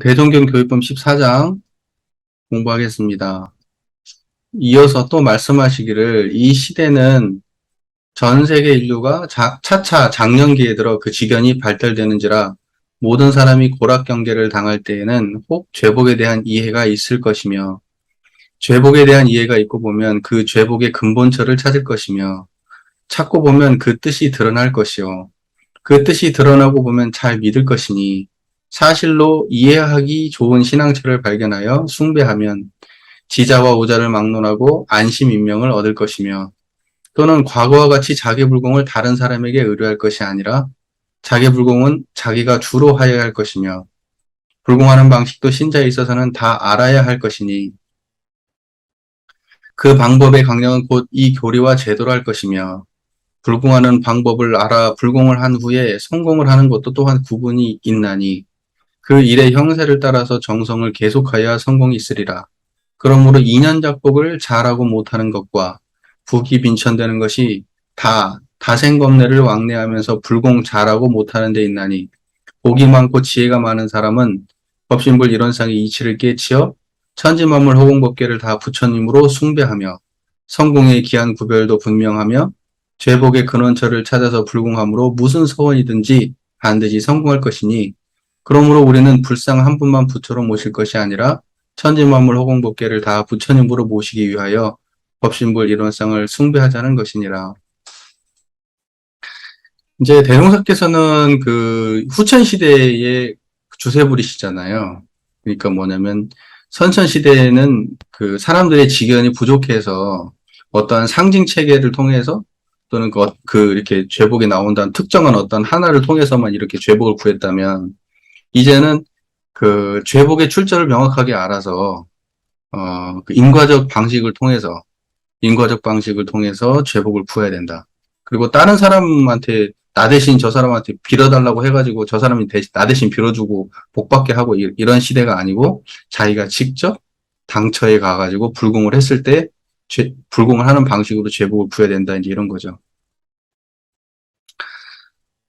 대종경 교육법 14장 공부하겠습니다. 이어서 또 말씀하시기를 이 시대는 전 세계 인류가 차차 장년기에 들어 그 지견이 발달되는지라 모든 사람이 고락경계를 당할 때에는 혹 죄복에 대한 이해가 있을 것이며 죄복에 대한 이해가 있고 보면 그 죄복의 근본처를 찾을 것이며 찾고 보면 그 뜻이 드러날 것이요 그 뜻이 드러나고 보면 잘 믿을 것이니 사실로 이해하기 좋은 신앙처를 발견하여 숭배하면 지자와 오자를 막론하고 안심인명을 얻을 것이며 또는 과거와 같이 자기불공을 다른 사람에게 의뢰할 것이 아니라 자기불공은 자기가 주로 하여야 할 것이며 불공하는 방식도 신자에 있어서는 다 알아야 할 것이니 그 방법의 강령은 곧 이 교리와 제도로 할 것이며 불공하는 방법을 알아 불공을 한 후에 성공을 하는 것도 또한 구분이 있나니 그 일의 형세를 따라서 정성을 계속하여야 성공이 있으리라. 그러므로 인연작복을 잘하고 못하는 것과 북이 빈천되는 것이 다생검내를 왕래하면서 불공 잘하고 못하는 데 있나니 복이 많고 지혜가 많은 사람은 법신불 이론상의 이치를 깨치어 천지만물 허공법계를 다 부처님으로 숭배하며 성공의 기한 구별도 분명하며 죄복의 근원처를 찾아서 불공함으로 무슨 서원이든지 반드시 성공할 것이니 그러므로 우리는 불상 한 분만 부처로 모실 것이 아니라 천지만물 허공법계를 다 부처님으로 모시기 위하여 법신불 이론상을 숭배하자는 것이니라. 이제 대종사께서는 그 후천 시대의 주세불이시잖아요. 그러니까 뭐냐면 선천 시대에는 그 사람들의 지견이 부족해서 어떠한 상징 체계를 통해서 또는 이렇게 죄복이 나온다는 특정한 어떤 하나를 통해서만 이렇게 죄복을 구했다면 이제는 그 죄복의 출처를 명확하게 알아서 그 인과적 방식을 통해서 죄복을 구해야 된다. 그리고 다른 사람한테 나 대신 저 사람한테 빌어달라고 해가지고 저 사람이 나 대신 빌어주고 복받게 하고 이런 시대가 아니고 자기가 직접 당처에 가가지고 불공을 했을 때 불공을 하는 방식으로 죄복을 구해야 된다. 이제 이런 거죠.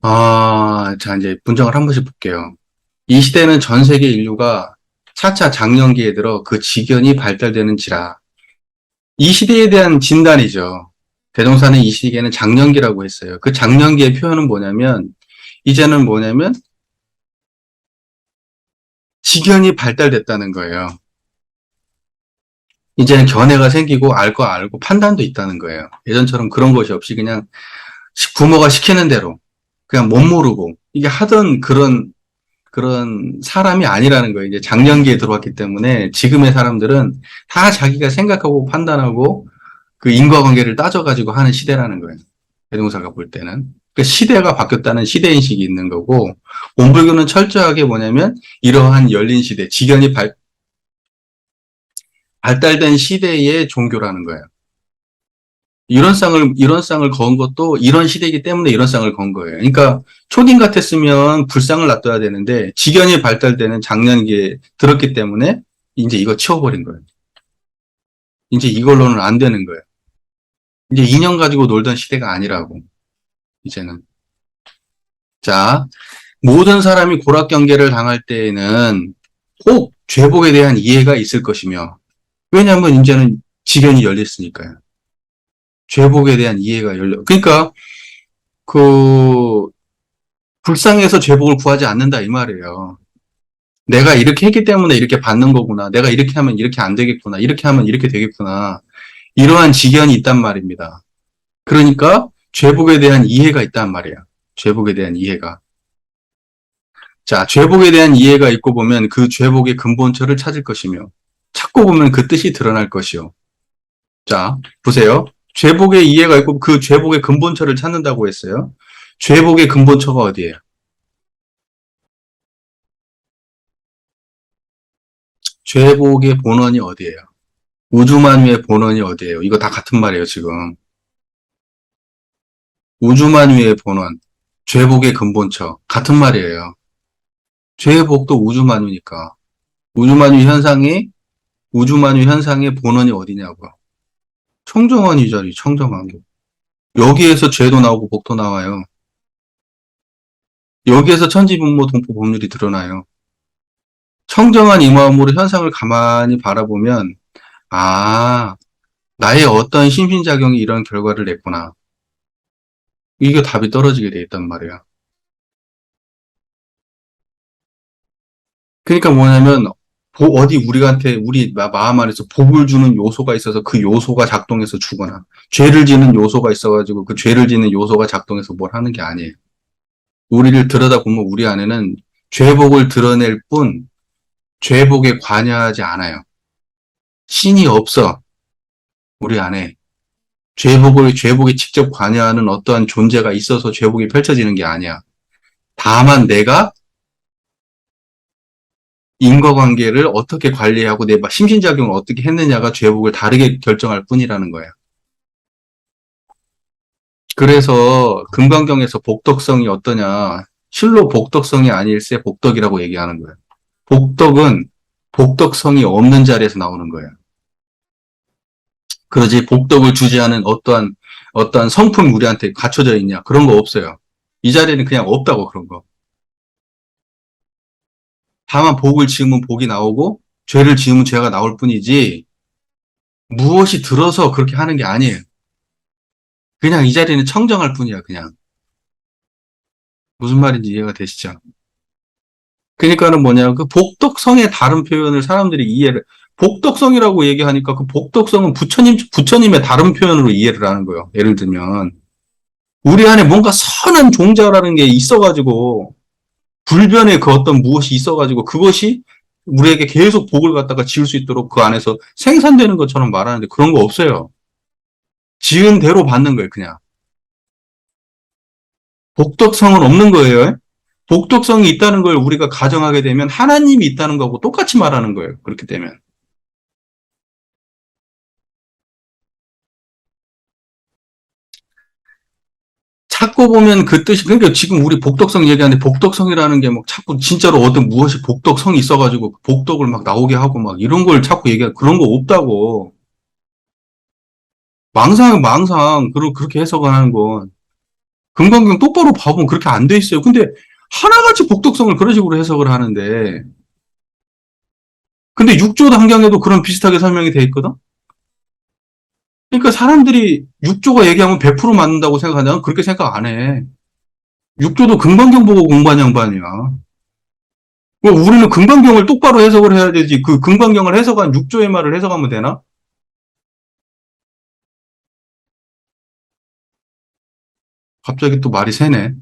자, 이제 분정을 한 번씩 볼게요. 이 시대는 전 세계 인류가 차차 장년기에 들어 그 지견이 발달되는지라. 이 시대에 대한 진단이죠. 대동사는 이 시기에는 장년기라고 했어요. 그 장년기의 표현은 이제는 뭐냐면, 지견이 발달됐다는 거예요. 이제는 견해가 생기고 알 거 알고 판단도 있다는 거예요. 예전처럼 그런 것이 없이 그냥 부모가 시키는 대로 그냥 못 모르고 이게 하던 그런 사람이 아니라는 거예요. 이제 장년기에 들어왔기 때문에 지금의 사람들은 다 자기가 생각하고 판단하고 그 인과관계를 따져가지고 하는 시대라는 거예요. 대동사가 볼 때는. 그 시대가 바뀌었다는 시대인식이 있는 거고, 온불교는 철저하게 뭐냐면, 이러한 열린 시대, 발달된 시대의 종교라는 거예요. 이런 쌍을 건 것도 이런 시대이기 때문에 이런 쌍을 건 거예요. 그러니까, 초딩 같았으면 불상을 놔둬야 되는데, 지견이 발달되는 장년기에 들었기 때문에, 이제 이거 치워버린 거예요. 이제 이걸로는 안 되는 거예요. 이제 인형 가지고 놀던 시대가 아니라고, 이제는. 자, 모든 사람이 고락경계를 당할 때에는 꼭 죄복에 대한 이해가 있을 것이며, 왜냐하면 이제는 지견이 열렸으니까요. 죄복에 대한 이해가 그러니까, 그, 불쌍해서 죄복을 구하지 않는다, 이 말이에요. 내가 이렇게 했기 때문에 이렇게 받는 거구나. 내가 이렇게 하면 이렇게 안 되겠구나. 이렇게 하면 이렇게 되겠구나. 이러한 지견이 있단 말입니다. 그러니까, 죄복에 대한 이해가 있단 말이에요. 죄복에 대한 이해가. 자, 죄복에 대한 이해가 있고 보면 그 죄복의 근본처를 찾을 것이며, 찾고 보면 그 뜻이 드러날 것이요. 자, 보세요. 죄복의 이해가 있고 그 죄복의 근본처를 찾는다고 했어요. 죄복의 근본처가 어디예요? 죄복의 본원이 어디예요? 우주만유의 본원이 어디예요? 이거 다 같은 말이에요, 지금. 우주만유의 본원, 죄복의 근본처, 같은 말이에요. 죄복도 우주만유니까. 우주만유 현상이, 우주만유 현상의 본원이 어디냐고요? 청정한 이 자리, 청정한 게. 여기에서 죄도 나오고 복도 나와요. 여기에서 천지분모 동포 법률이 드러나요. 청정한 이 마음으로 현상을 가만히 바라보면, 아, 나의 어떤 심신작용이 이런 결과를 냈구나. 이게 답이 떨어지게 돼 있단 말이야. 그러니까 뭐냐면, 어디 우리한테, 우리 마음 안에서 복을 주는 요소가 있어서 그 요소가 작동해서 주거나, 죄를 지는 요소가 있어가지고 그 죄를 지는 요소가 작동해서 뭘 하는 게 아니에요. 우리를 들여다보면 우리 안에는 죄복을 드러낼 뿐, 죄복에 관여하지 않아요. 신이 없어, 우리 안에. 죄복에 직접 관여하는 어떠한 존재가 있어서 죄복이 펼쳐지는 게 아니야. 다만 내가 인과관계를 어떻게 관리하고 내 심신작용을 어떻게 했느냐가 죄복을 다르게 결정할 뿐이라는 거야. 그래서 금강경에서 복덕성이 어떠냐. 실로 복덕성이 아닐세 복덕이라고 얘기하는 거야. 복덕은 복덕성이 없는 자리에서 나오는 거야. 그러지 복덕을 주지 않은 어떠한 성품 우리한테 갖춰져 있냐. 그런 거 없어요. 이 자리에는 그냥 없다고 그런 거. 다만 복을 지으면 복이 나오고 죄를 지으면 죄가 나올 뿐이지 무엇이 들어서 그렇게 하는 게 아니에요. 그냥 이 자리는 청정할 뿐이야, 그냥. 무슨 말인지 이해가 되시죠? 그러니까는 뭐냐, 그 복덕성의 다른 표현을 사람들이 복덕성이라고 얘기하니까 그 복덕성은 부처님의 다른 표현으로 이해를 하는 거예요. 예를 들면, 우리 안에 뭔가 선한 종자라는 게 있어가지고, 불변의 그 어떤 무엇이 있어가지고, 그것이 우리에게 계속 복을 갖다가 지을 수 있도록 그 안에서 생산되는 것처럼 말하는데 그런 거 없어요. 지은 대로 받는 거예요, 그냥. 복덕성은 없는 거예요. 복덕성이 있다는 걸 우리가 가정하게 되면 하나님이 있다는 거하고 똑같이 말하는 거예요. 그렇게 되면. 찾고 보면 그 뜻이, 그러니까 지금 우리 복덕성 얘기하는데 복덕성이라는 게 막 자꾸 진짜로 어떤 무엇이 복덕성이 있어가지고 복덕을 막 나오게 하고 막 이런 걸 자꾸 얘기하고 그런 거 없다고. 망상, 그렇게 해석하는 건. 금강경 똑바로 봐보면 그렇게 안 돼 있어요. 근데 하나같이 복덕성을 그런 식으로 해석을 하는데, 근데 육조 단경에도 그런 비슷하게 설명이 돼 있거든? 그러니까 사람들이 육조가 얘기하면 100% 맞는다고 생각하냐? 그렇게 생각 안 해. 육조도 금강경 보고 공부한 양반이야. 우리는 금강경을 똑바로 해석을 해야 되지. 그 금강경을 해석한 육조의 말을 해석하면 되나? 갑자기 또 말이 새네.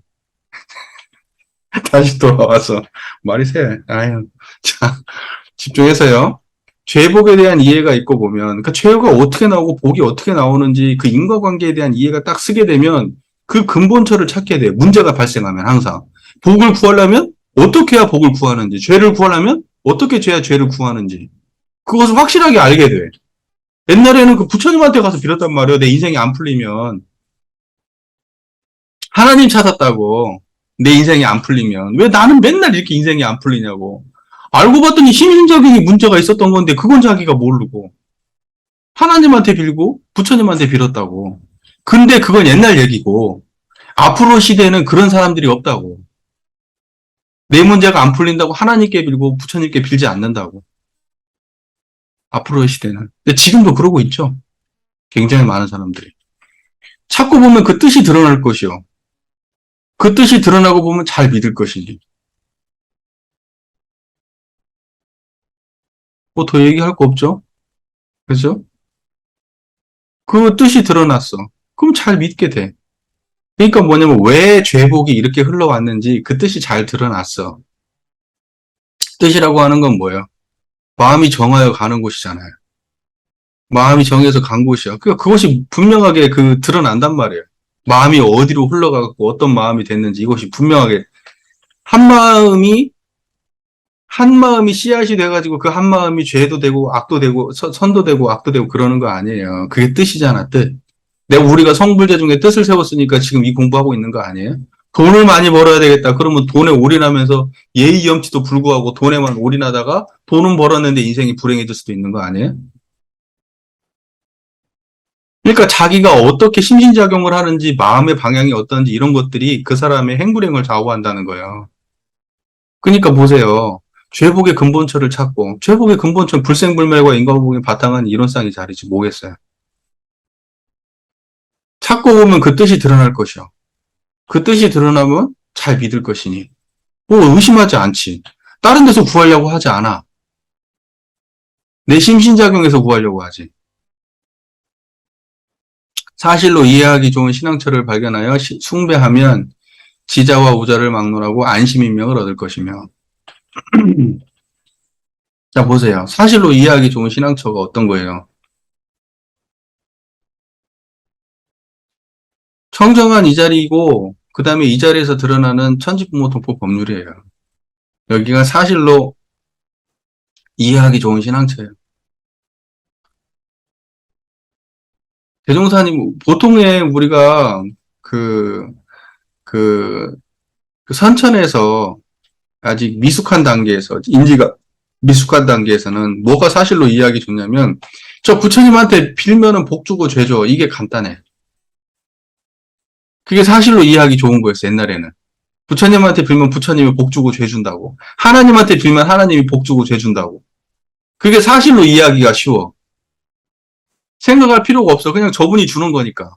다시 돌아와서 말이 새. 아유, 자, 집중해서요. 죄복에 대한 이해가 있고 보면, 그러니까 죄가 어떻게 나오고 복이 어떻게 나오는지 그 인과관계에 대한 이해가 딱 쓰게 되면 그 근본처를 찾게 돼. 문제가 발생하면 항상. 복을 구하려면 어떻게 해야 복을 구하는지, 죄를 구하려면 어떻게 죄야 죄를 구하는지. 그것을 확실하게 알게 돼. 옛날에는 그 부처님한테 가서 빌었단 말이에요. 내 인생이 안 풀리면. 하나님 찾았다고. 내 인생이 안 풀리면. 왜 나는 맨날 이렇게 인생이 안 풀리냐고. 알고 봤더니 심신작용이 문제가 있었던 건데 그건 자기가 모르고. 하나님한테 빌고 부처님한테 빌었다고. 근데 그건 옛날 얘기고 앞으로 시대는 그런 사람들이 없다고. 내 문제가 안 풀린다고 하나님께 빌고 부처님께 빌지 않는다고. 앞으로의 시대는. 근데 지금도 그러고 있죠. 굉장히 많은 사람들이. 찾고 보면 그 뜻이 드러날 것이요. 그 뜻이 드러나고 보면 잘 믿을 것이지. 뭐 더 얘기할 거 없죠? 그죠? 그 뜻이 드러났어. 그럼 잘 믿게 돼. 그러니까 뭐냐면 왜 죄복이 이렇게 흘러왔는지 그 뜻이 잘 드러났어. 뜻이라고 하는 건 뭐예요? 마음이 정하여 가는 곳이잖아요. 마음이 정해서 간 곳이야. 그러니까 그것이 분명하게 드러난단 말이에요. 마음이 어디로 흘러가고 어떤 마음이 됐는지 이것이 분명하게 한 마음이 한 마음이 씨앗이 돼가지고 그 한 마음이 죄도 되고 악도 되고 선도 되고 악도 되고 그러는 거 아니에요. 그게 뜻이잖아, 뜻. 내가 우리가 성불제 중에 뜻을 세웠으니까 지금 이 공부하고 있는 거 아니에요? 돈을 많이 벌어야 되겠다. 그러면 돈에 올인하면서 예의 염치도 불구하고 돈에만 올인하다가 돈은 벌었는데 인생이 불행해질 수도 있는 거 아니에요? 그러니까 자기가 어떻게 심신작용을 하는지 마음의 방향이 어떤지 이런 것들이 그 사람의 행불행을 좌우한다는 거예요. 그러니까 보세요. 죄복의 근본처를 찾고, 죄복의 근본처는 불생불멸과 인과보복의 바탕은 이론상의 자리지 뭐겠어요. 찾고 보면 그 뜻이 드러날 것이요. 그 뜻이 드러나면 잘 믿을 것이니. 뭐 의심하지 않지. 다른 데서 구하려고 하지 않아. 내 심신작용에서 구하려고 하지. 사실로 이해하기 좋은 신앙처를 발견하여 숭배하면 지자와 우자를 막론하고 안심인명을 얻을 것이며. 자, 보세요. 사실로 이해하기 좋은 신앙처가 어떤 거예요? 청정한 이 자리이고, 그 다음에 이 자리에서 드러나는 천지부모 동포 법률이에요. 여기가 사실로 이해하기 좋은 신앙처예요. 대종사님, 보통의 우리가 그, 그, 그 선천에서 아직 미숙한 단계에서, 인지가 미숙한 단계에서는 뭐가 사실로 이해하기 좋냐면, 저 부처님한테 빌면은 복 주고 죄 줘. 이게 간단해. 그게 사실로 이해하기 좋은 거였어, 옛날에는. 부처님한테 빌면 부처님이 복 주고 죄 준다고. 하나님한테 빌면 하나님이 복 주고 죄 준다고. 그게 사실로 이해하기가 쉬워. 생각할 필요가 없어. 그냥 저분이 주는 거니까.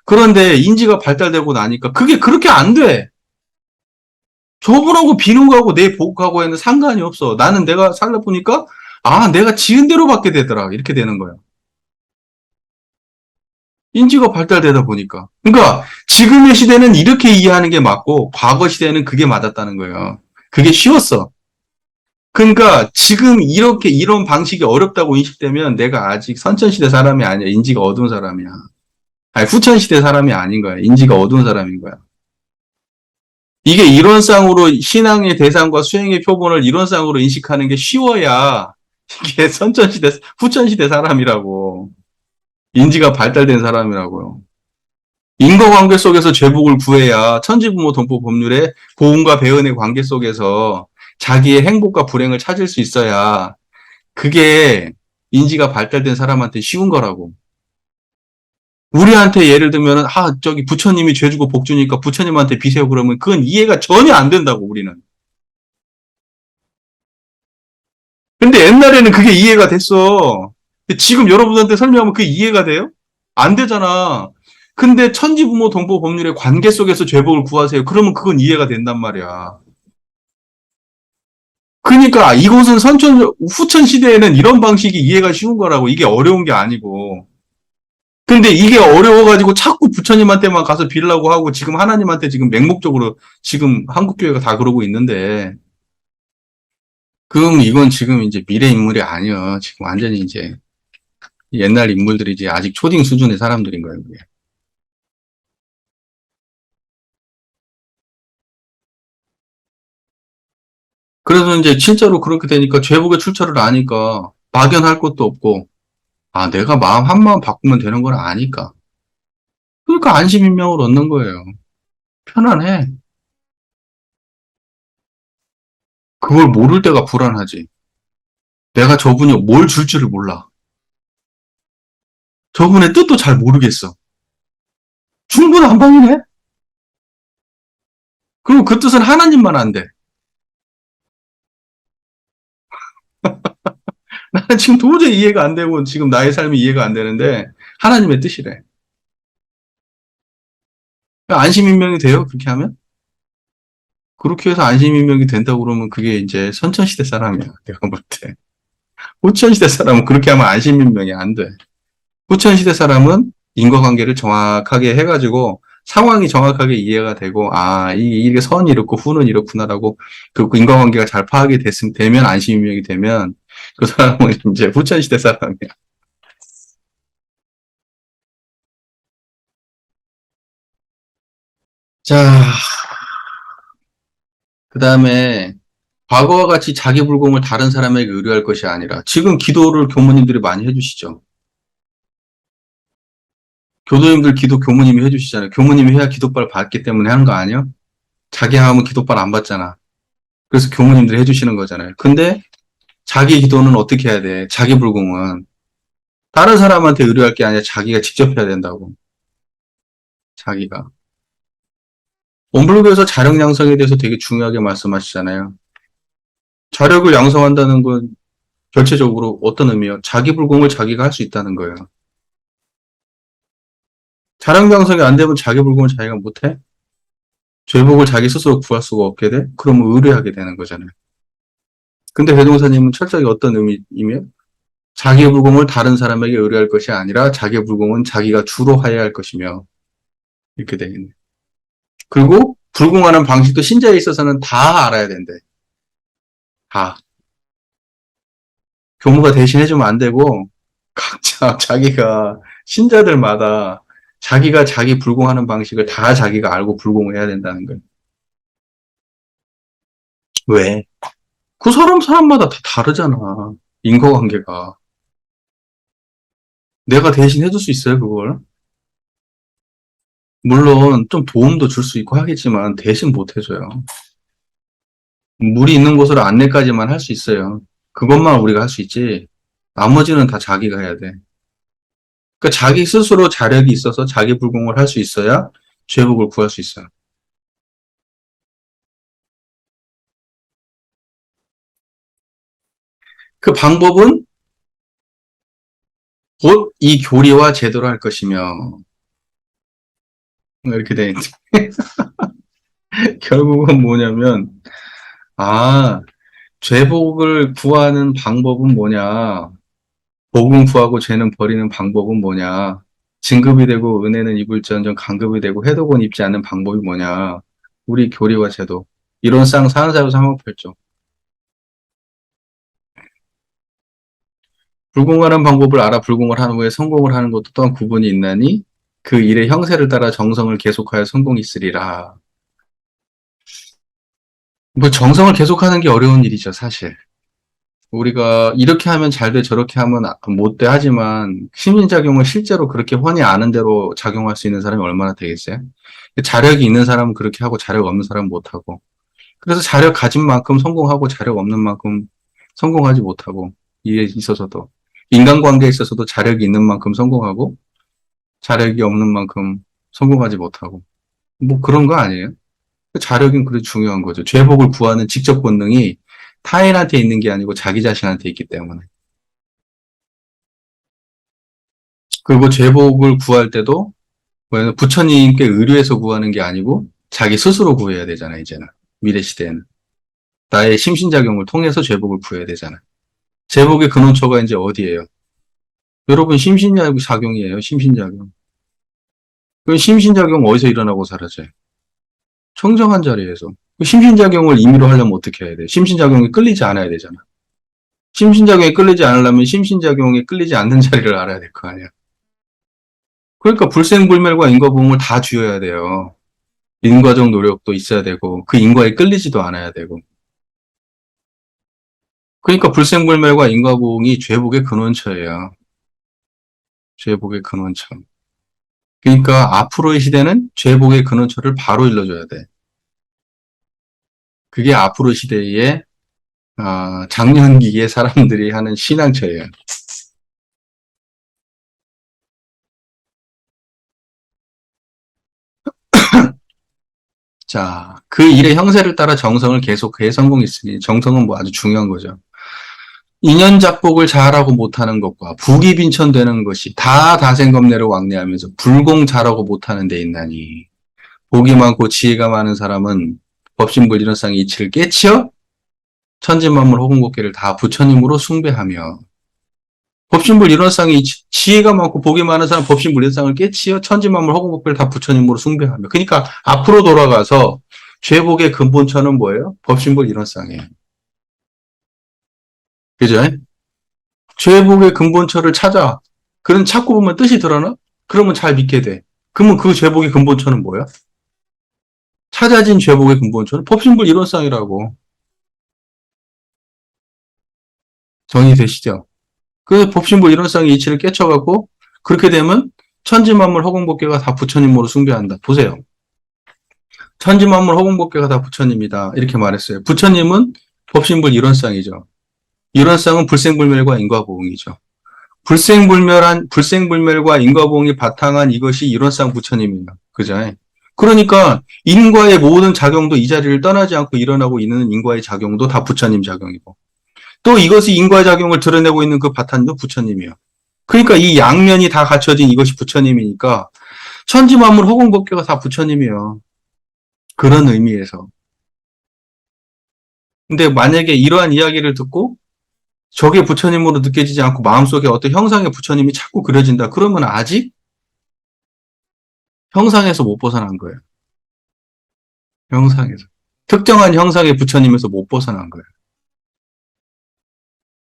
그런데 인지가 발달되고 나니까 그게 그렇게 안 돼. 저분하고 비는 거하고 내 복하고에는 상관이 없어. 나는 내가 살다 보니까 아, 내가 지은 대로 받게 되더라. 이렇게 되는 거야. 인지가 발달되다 보니까. 그러니까 지금의 시대는 이렇게 이해하는 게 맞고 과거 시대는 그게 맞았다는 거예요. 그게 쉬웠어. 그러니까 지금 이렇게 이런 방식이 어렵다고 인식되면 내가 아직 선천시대 사람이 아니야. 인지가 어두운 사람이야. 아니, 후천시대 사람이 아닌 거야. 인지가 어두운 사람인 거야. 이게 이론상으로 신앙의 대상과 수행의 표본을 이론상으로 인식하는 게 쉬워야 이게 선천시대, 후천시대 사람이라고. 인지가 발달된 사람이라고요. 인과관계 속에서 죄복을 구해야 천지부모 동포 법률의 고운과 배은의 관계 속에서 자기의 행복과 불행을 찾을 수 있어야 그게 인지가 발달된 사람한테 쉬운 거라고. 우리한테 예를 들면은, 아, 저기 부처님이 죄 주고 복 주니까 부처님한테 비세요 그러면 그건 이해가 전혀 안 된다고, 우리는. 근데 옛날에는 그게 이해가 됐어. 근데 지금 여러분한테 설명하면 그게 이해가 돼요? 안 되잖아. 근데 천지부모 동포 법률의 관계 속에서 죄복을 구하세요. 그러면 그건 이해가 된단 말이야. 그러니까 이곳은 후천 시대에는 이런 방식이 이해가 쉬운 거라고. 이게 어려운 게 아니고. 근데 이게 어려워가지고 자꾸 부처님한테만 가서 빌려고 하고 지금 하나님한테 지금 맹목적으로 지금 한국교회가 다 그러고 있는데, 그럼 이건 지금 이제 미래 인물이 아니야. 지금 완전히 이제 옛날 인물들이지 아직 초딩 수준의 사람들인 거예요. 그게. 그래서 이제 진짜로 그렇게 되니까 죄복의 출처를 아니까 막연할 것도 없고, 아, 내가 마음 한 마음 바꾸면 되는 걸 아니까. 그러니까 안심인명을 얻는 거예요. 편안해. 그걸 모를 때가 불안하지. 내가 저분이 뭘 줄지를 몰라. 저분의 뜻도 잘 모르겠어. 중구난방이네? 그리고 그 뜻은 하나님만 안 돼. 나는 지금 도저히 이해가 안 되고 지금 나의 삶이 이해가 안 되는데 하나님의 뜻이래. 안심인명이 돼요? 그렇게 하면? 그렇게 해서 안심인명이 된다고 그러면 그게 이제 선천시대 사람이야. 내가 볼 때. 후천시대 사람은 그렇게 하면 안심인명이 안 돼. 후천시대 사람은 인과관계를 정확하게 해가지고 상황이 정확하게 이해가 되고, 아, 이게 선이 이렇고 후는 이렇구나라고 그 인과관계가 잘 파악이 되면 안심인명이 되면 그 사람은 이제 후천시대 사람이야. 자, 그 다음에 과거와 같이 자기 불공을 다른 사람에게 의뢰할 것이 아니라 지금 기도를 교무님들이 많이 해주시죠. 교도님들 기도 교무님이 해주시잖아요. 교무님이 해야 기도빨 받기 때문에 하는 거 아니에요? 자기 하면 기도빨 안 받잖아. 그래서 교무님들이 해주시는 거잖아요. 근데 자기 기도는 어떻게 해야 돼? 자기 불공은 다른 사람한테 의뢰할 게 아니라 자기가 직접 해야 된다고. 자기가. 원불교에서 자력양성에 대해서 되게 중요하게 말씀하시잖아요. 자력을 양성한다는 건 결체적으로 어떤 의미예요? 자기 불공을 자기가 할 수 있다는 거예요. 자력 양성이 안 되면 자기 불공을 자기가 못해? 죄복을 자기 스스로 구할 수가 없게 돼? 그러면 의뢰하게 되는 거잖아요. 근데 대종사님은 철저하게 어떤 의미이며 자기의 불공을 다른 사람에게 의뢰할 것이 아니라 자기의 불공은 자기가 주로 하여야 할 것이며 이렇게 되겠네. 그리고 불공하는 방식도 신자에 있어서는 다 알아야 된대. 다. 교무가 대신 해주면 안 되고 각자 자기가 신자들마다 자기가 자기 불공하는 방식을 다 자기가 알고 불공을 해야 된다는 거예요. 왜? 그 사람마다 다 다르잖아. 인과관계가. 내가 대신 해줄 수 있어요, 그걸? 물론 좀 도움도 줄 수 있고 하겠지만 대신 못 해줘요. 물이 있는 곳으로 안내까지만 할 수 있어요. 그것만 우리가 할 수 있지. 나머지는 다 자기가 해야 돼. 그러니까 자기 스스로 자력이 있어서 자기 불공을 할 수 있어야 죄복을 구할 수 있어요. 그 방법은 곧 이 교리와 제도로 할 것이며 이렇게 돼 있는데 결국은 뭐냐면 죄복을 구하는 방법은 뭐냐? 복은 구하고 죄는 버리는 방법은 뭐냐? 진급이 되고 은혜는 입을지언정 간급이 되고 해독은 입지 않는 방법이 뭐냐? 우리 교리와 제도. 이론상 사안사유 상황별종. 불공하는 방법을 알아 불공을 한 후에 성공을 하는 것도 또한 구분이 있나니 그 일의 형세를 따라 정성을 계속하여 성공이 있으리라. 뭐 정성을 계속하는 게 어려운 일이죠, 사실. 우리가 이렇게 하면 잘 돼, 저렇게 하면 못 돼 하지만 심리작용을 실제로 그렇게 훤히 아는 대로 작용할 수 있는 사람이 얼마나 되겠어요? 자력이 있는 사람은 그렇게 하고 자력 없는 사람은 못하고. 그래서 자력 가진 만큼 성공하고 자력 없는 만큼 성공하지 못하고 이에 있어서도 인간관계에 있어서도 자력이 있는 만큼 성공하고 자력이 없는 만큼 성공하지 못하고 뭐 그런 거 아니에요? 자력은 그래 중요한 거죠. 죄복을 구하는 직접 본능이 타인한테 있는 게 아니고 자기 자신한테 있기 때문에. 그리고 죄복을 구할 때도 부처님께 의뢰해서 구하는 게 아니고 자기 스스로 구해야 되잖아, 이제는. 미래 시대에는. 나의 심신작용을 통해서 죄복을 구해야 되잖아. 죄복의 근원처가 이제 어디예요? 여러분, 심신작용이에요, 심신작용. 그 심신작용 어디서 일어나고 사라져요? 청정한 자리에서. 그 심신작용을 임의로 하려면 어떻게 해야 돼? 심신작용이 끌리지 않아야 되잖아. 심신작용에 끌리지 않으려면 심신작용에 끌리지 않는 자리를 알아야 될 거 아니야. 그러니까 불생불멸과 인과보응을 다 쥐어야 돼요. 인과적 노력도 있어야 되고 그 인과에 끌리지도 않아야 되고. 그러니까 불생불멸과 인과보응이 죄복의 근원처예요. 죄복의 근원처. 그러니까 앞으로의 시대는 죄복의 근원처를 바로 일러줘야 돼. 그게 앞으로 시대의 장년기의 사람들이 하는 신앙처예요. 자, 그 일의 형세를 따라 정성을 계속해 성공했으니 정성은 뭐 아주 중요한 거죠. 인연작복을 잘하고 못하는 것과 부기빈천되는 것이 다 다생겁내로 왕래하면서 불공 잘하고 못하는 데 있나니 복이 많고 지혜가 많은 사람은 법신불 이론상의 이치를 깨치어 천지만물 호공곡계를 다 부처님으로 숭배하며 법신불 이론상의 이치, 지혜가 많고 복이 많은 사람 법신불 이론상을 깨치어 천지만물 호공곡계를 다 부처님으로 숭배하며 그러니까 앞으로 돌아가서 죄복의 근본처는 뭐예요? 법신불 이론상이에요. 그죠? 죄복의 근본처를 찾아. 그런 찾고 보면 뜻이 드러나? 그러면 잘 믿게 돼. 그러면 그 죄복의 근본처는 뭐야? 찾아진 죄복의 근본처는 법신불 이론상이라고. 정의되시죠? 그 법신불 이론상의 이치를 깨쳐갖고 그렇게 되면 천지만물 허공법계가 다 부처님으로 숭배한다. 보세요. 천지만물 허공법계가 다 부처님이다. 이렇게 말했어요. 부처님은 법신불 이론상이죠. 이론상은 불생불멸과 인과보응이죠. 불생불멸과 인과보응이 바탕한 이것이 이론상 부처님이에요. 그죠? 그러니까 인과의 모든 작용도 이 자리를 떠나지 않고 일어나고 있는 인과의 작용도 다 부처님 작용이고 또 이것이 인과의 작용을 드러내고 있는 그 바탕도 부처님이에요. 그러니까 이 양면이 다 갖춰진 이것이 부처님이니까 천지만물 허공법계가 다 부처님이에요. 그런 의미에서. 근데 만약에 이러한 이야기를 듣고 저게 부처님으로 느껴지지 않고 마음속에 어떤 형상의 부처님이 자꾸 그려진다. 그러면 아직 형상에서 못 벗어난 거예요. 형상에서. 특정한 형상의 부처님에서 못 벗어난 거예요.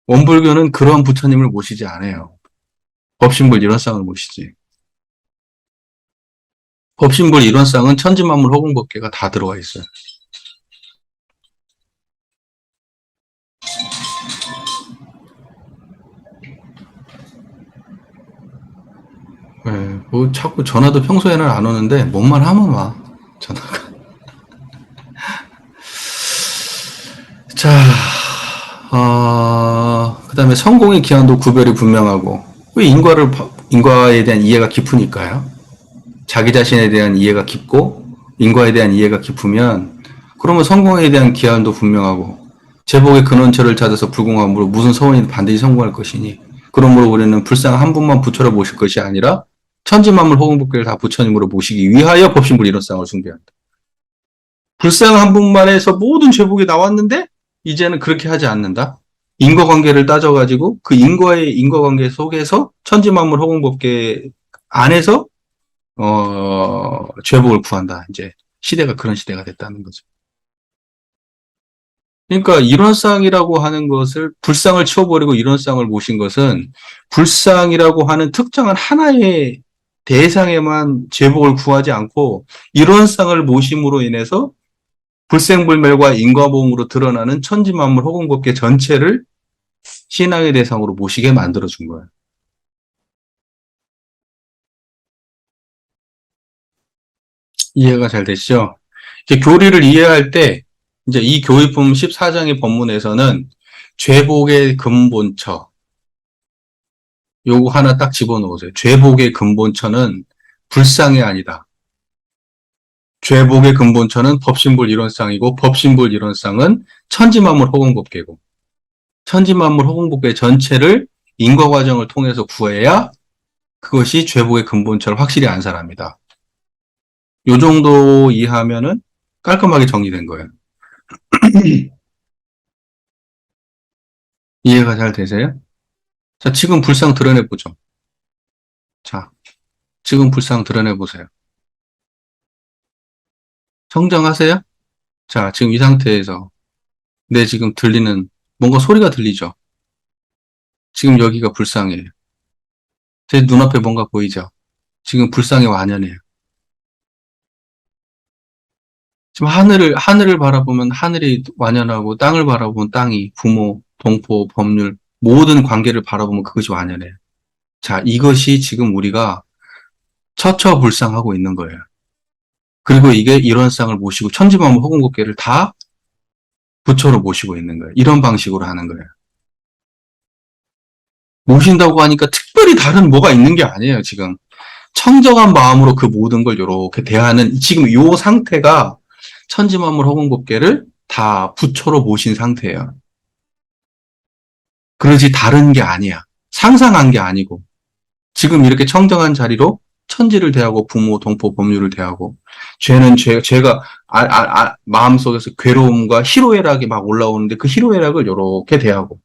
원불교는 그런 부처님을 모시지 않아요. 법신불 일원상을 모시지. 법신불 일원상은 천지만물 허공법계가 다 들어와 있어요. 네, 뭐 자꾸 전화도 평소에는 안 오는데 뭔만 하면 와 전화가. 자, 그다음에 성공의 기한도 구별이 분명하고 왜 인과에 대한 이해가 깊으니까요. 자기 자신에 대한 이해가 깊고 인과에 대한 이해가 깊으면 그러면 성공에 대한 기한도 분명하고 제복의 근원처를 찾아서 불공함으로 무슨 서원이든 반드시 성공할 것이니 그러므로 우리는 불상 한 분만 부처로 모실 것이 아니라 천지만물 허공법계를 다 부처님으로 모시기 위하여 법신불 일원상을 숭배한다. 불상 한 분만에서 모든 제복이 나왔는데 이제는 그렇게 하지 않는다. 인과관계를 따져가지고 그 인과관계 속에서 천지만물 허공법계 안에서 죄복을 구한다. 이제 시대가 그런 시대가 됐다는 거죠. 그러니까 일원상이라고 하는 것을 불상을 치워버리고 일원상을 모신 것은 불상이라고 하는 특정한 하나의 대상에만 제복을 구하지 않고 일원상을 모심으로 인해서 불생불멸과 인과보험으로 드러나는 천지만물 허공법계 전체를 신앙의 대상으로 모시게 만들어준 거예요. 이해가 잘 되시죠? 이제 교리를 이해할 때 이제 이 교의품 14장의 법문에서는 죄복의 근본처 요거 하나 딱 집어넣으세요. 죄복의 근본처는 불상이 아니다. 죄복의 근본처는 법신불 일원상이고 법신불 일원상은 천지만물 허공법계고 천지만물 허공법계 전체를 인과과정을 통해서 구해야 그것이 죄복의 근본처를 확실히 안 사람이다. 요 정도 이해하면은 깔끔하게 정리된 거예요. 이해가 잘 되세요? 자, 지금 불상 드러내보죠. 자, 지금 불상 드러내보세요. 성정하세요? 자, 지금 이 상태에서 내 지금 들리는 뭔가 소리가 들리죠? 지금 여기가 불상이에요. 제 눈앞에 뭔가 보이죠? 지금 불상의 완연해요. 지금 하늘을 바라보면 하늘이 완연하고 땅을 바라보면 땅이 부모, 동포, 법률 모든 관계를 바라보면 그것이 완연해요. 자, 이것이 지금 우리가 처처불상하고 있는 거예요. 그리고 이게 일원상을 모시고 천지만물 허공법계를 다 부처로 모시고 있는 거예요. 이런 방식으로 하는 거예요. 모신다고 하니까 특별히 다른 뭐가 있는 게 아니에요, 지금. 청정한 마음으로 그 모든 걸 이렇게 대하는 지금 이 상태가 천지만물 허공법계를 다 부처로 모신 상태예요. 그러지 다른 게 아니야. 상상한 게 아니고 지금 이렇게 청정한 자리로 천지를 대하고 부모, 동포, 법률을 대하고 죄는 죄가 마음속에서 괴로움과 희로애락이 막 올라오는데 그 희로애락을 이렇게 대하고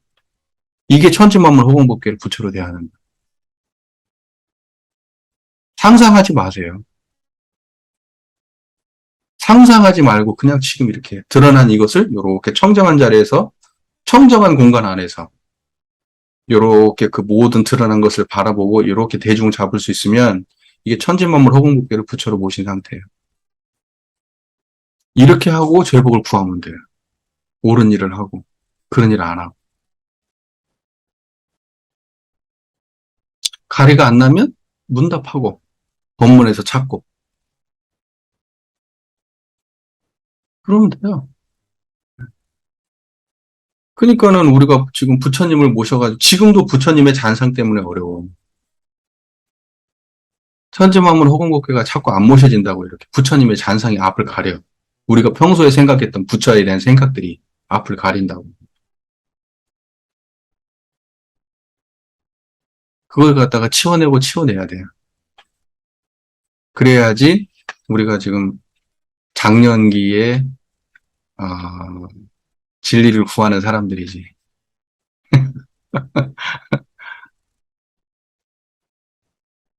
이게 천지만물 허공법계를 부처로 대하는 거예요. 상상하지 마세요. 상상하지 말고 그냥 지금 이렇게 드러난 이것을 이렇게 청정한 자리에서 청정한 공간 안에서 이렇게 그 모든 드러난 것을 바라보고 이렇게 대중을 잡을 수 있으면 이게 천지만물 허공법계를 부처로 모신 상태예요. 이렇게 하고 죄복을 구하면 돼요. 옳은 일을 하고 그런 일 안 하고 가리가 안 나면 문답하고 법문에서 찾고 그러면 돼요. 그러니까는 우리가 지금 부처님을 모셔가지고 지금도 부처님의 잔상 때문에 어려워. 천지만물 호공법계가 자꾸 안 모셔진다고 이렇게 부처님의 잔상이 앞을 가려. 우리가 평소에 생각했던 부처에 대한 생각들이 앞을 가린다고. 그걸 갖다가 치워내고 치워내야 돼요. 그래야지 우리가 지금 장년기에 진리를 구하는 사람들이지.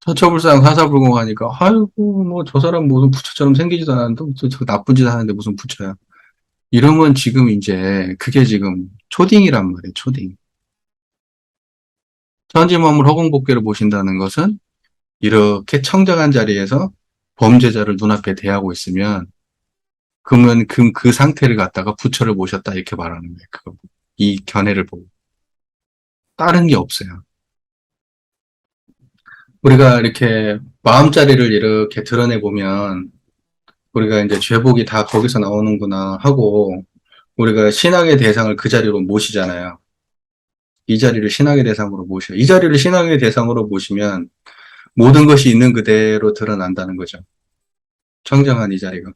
처처불상 사사불공하니까 아이고 뭐 저 사람 무슨 부처처럼 생기지도 않았는데 저 나쁜 짓 하는데 무슨 부처야. 이러면 지금 이제 그게 지금 초딩이란 말이에요. 초딩. 천지만물 허공법계를 보신다는 것은 이렇게 청정한 자리에서 범죄자를 눈앞에 대하고 있으면 그러면 그 상태를 갖다가 부처를 모셨다 이렇게 말하는 거예요. 이 견해를 보고. 다른 게 없어요. 우리가 이렇게 마음자리를 이렇게 드러내 보면 우리가 이제 죄복이 다 거기서 나오는구나 하고 우리가 신앙의 대상을 그 자리로 모시잖아요. 이 자리를 신앙의 대상으로 모셔. 이 자리를 신앙의 대상으로 모시면 모든 것이 있는 그대로 드러난다는 거죠. 청정한 이 자리가.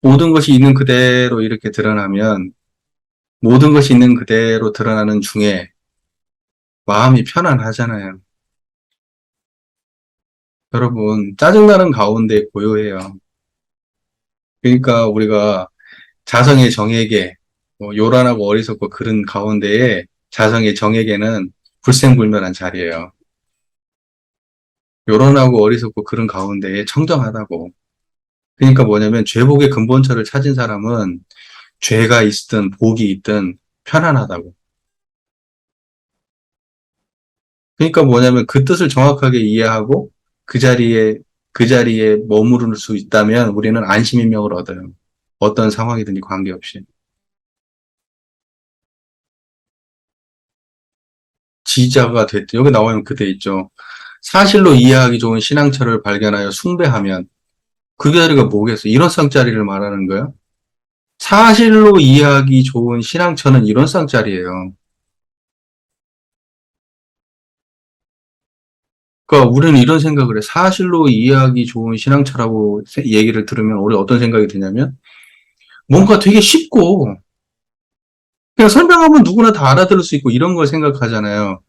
모든 것이 있는 그대로 이렇게 드러나면 모든 것이 있는 그대로 드러나는 중에 마음이 편안하잖아요. 여러분, 짜증나는 가운데 고요해요. 그러니까 우리가 자성의 정에게, 요란하고 어리석고 그런 가운데에 자성의 정에게는 불생불멸한 자리예요. 요란하고 어리석고 그런 가운데에 청정하다고. 그러니까 뭐냐면 죄복의 근본처를 찾은 사람은 죄가 있든 복이 있든 편안하다고. 그러니까 뭐냐면 그 뜻을 정확하게 이해하고 그 자리에 그 자리에 머무를 수 있다면 우리는 안심인명을 얻어요. 어떤 상황이든지 관계없이. 지자가 됐대. 여기 나오면 그대 있죠. 사실로 이해하기 좋은 신앙처를 발견하여 숭배하면 그 자리가 뭐겠어? 일원상자리를 말하는 거야? 사실로 이해하기 좋은 신앙처는 일원상자리예요. 그러니까 우리는 이런 생각을 해. 사실로 이해하기 좋은 신앙처라고 얘기를 들으면 우리 어떤 생각이 드냐면 뭔가 되게 쉽고 그냥 설명하면 누구나 다 알아들을 수 있고 이런 걸 생각하잖아요.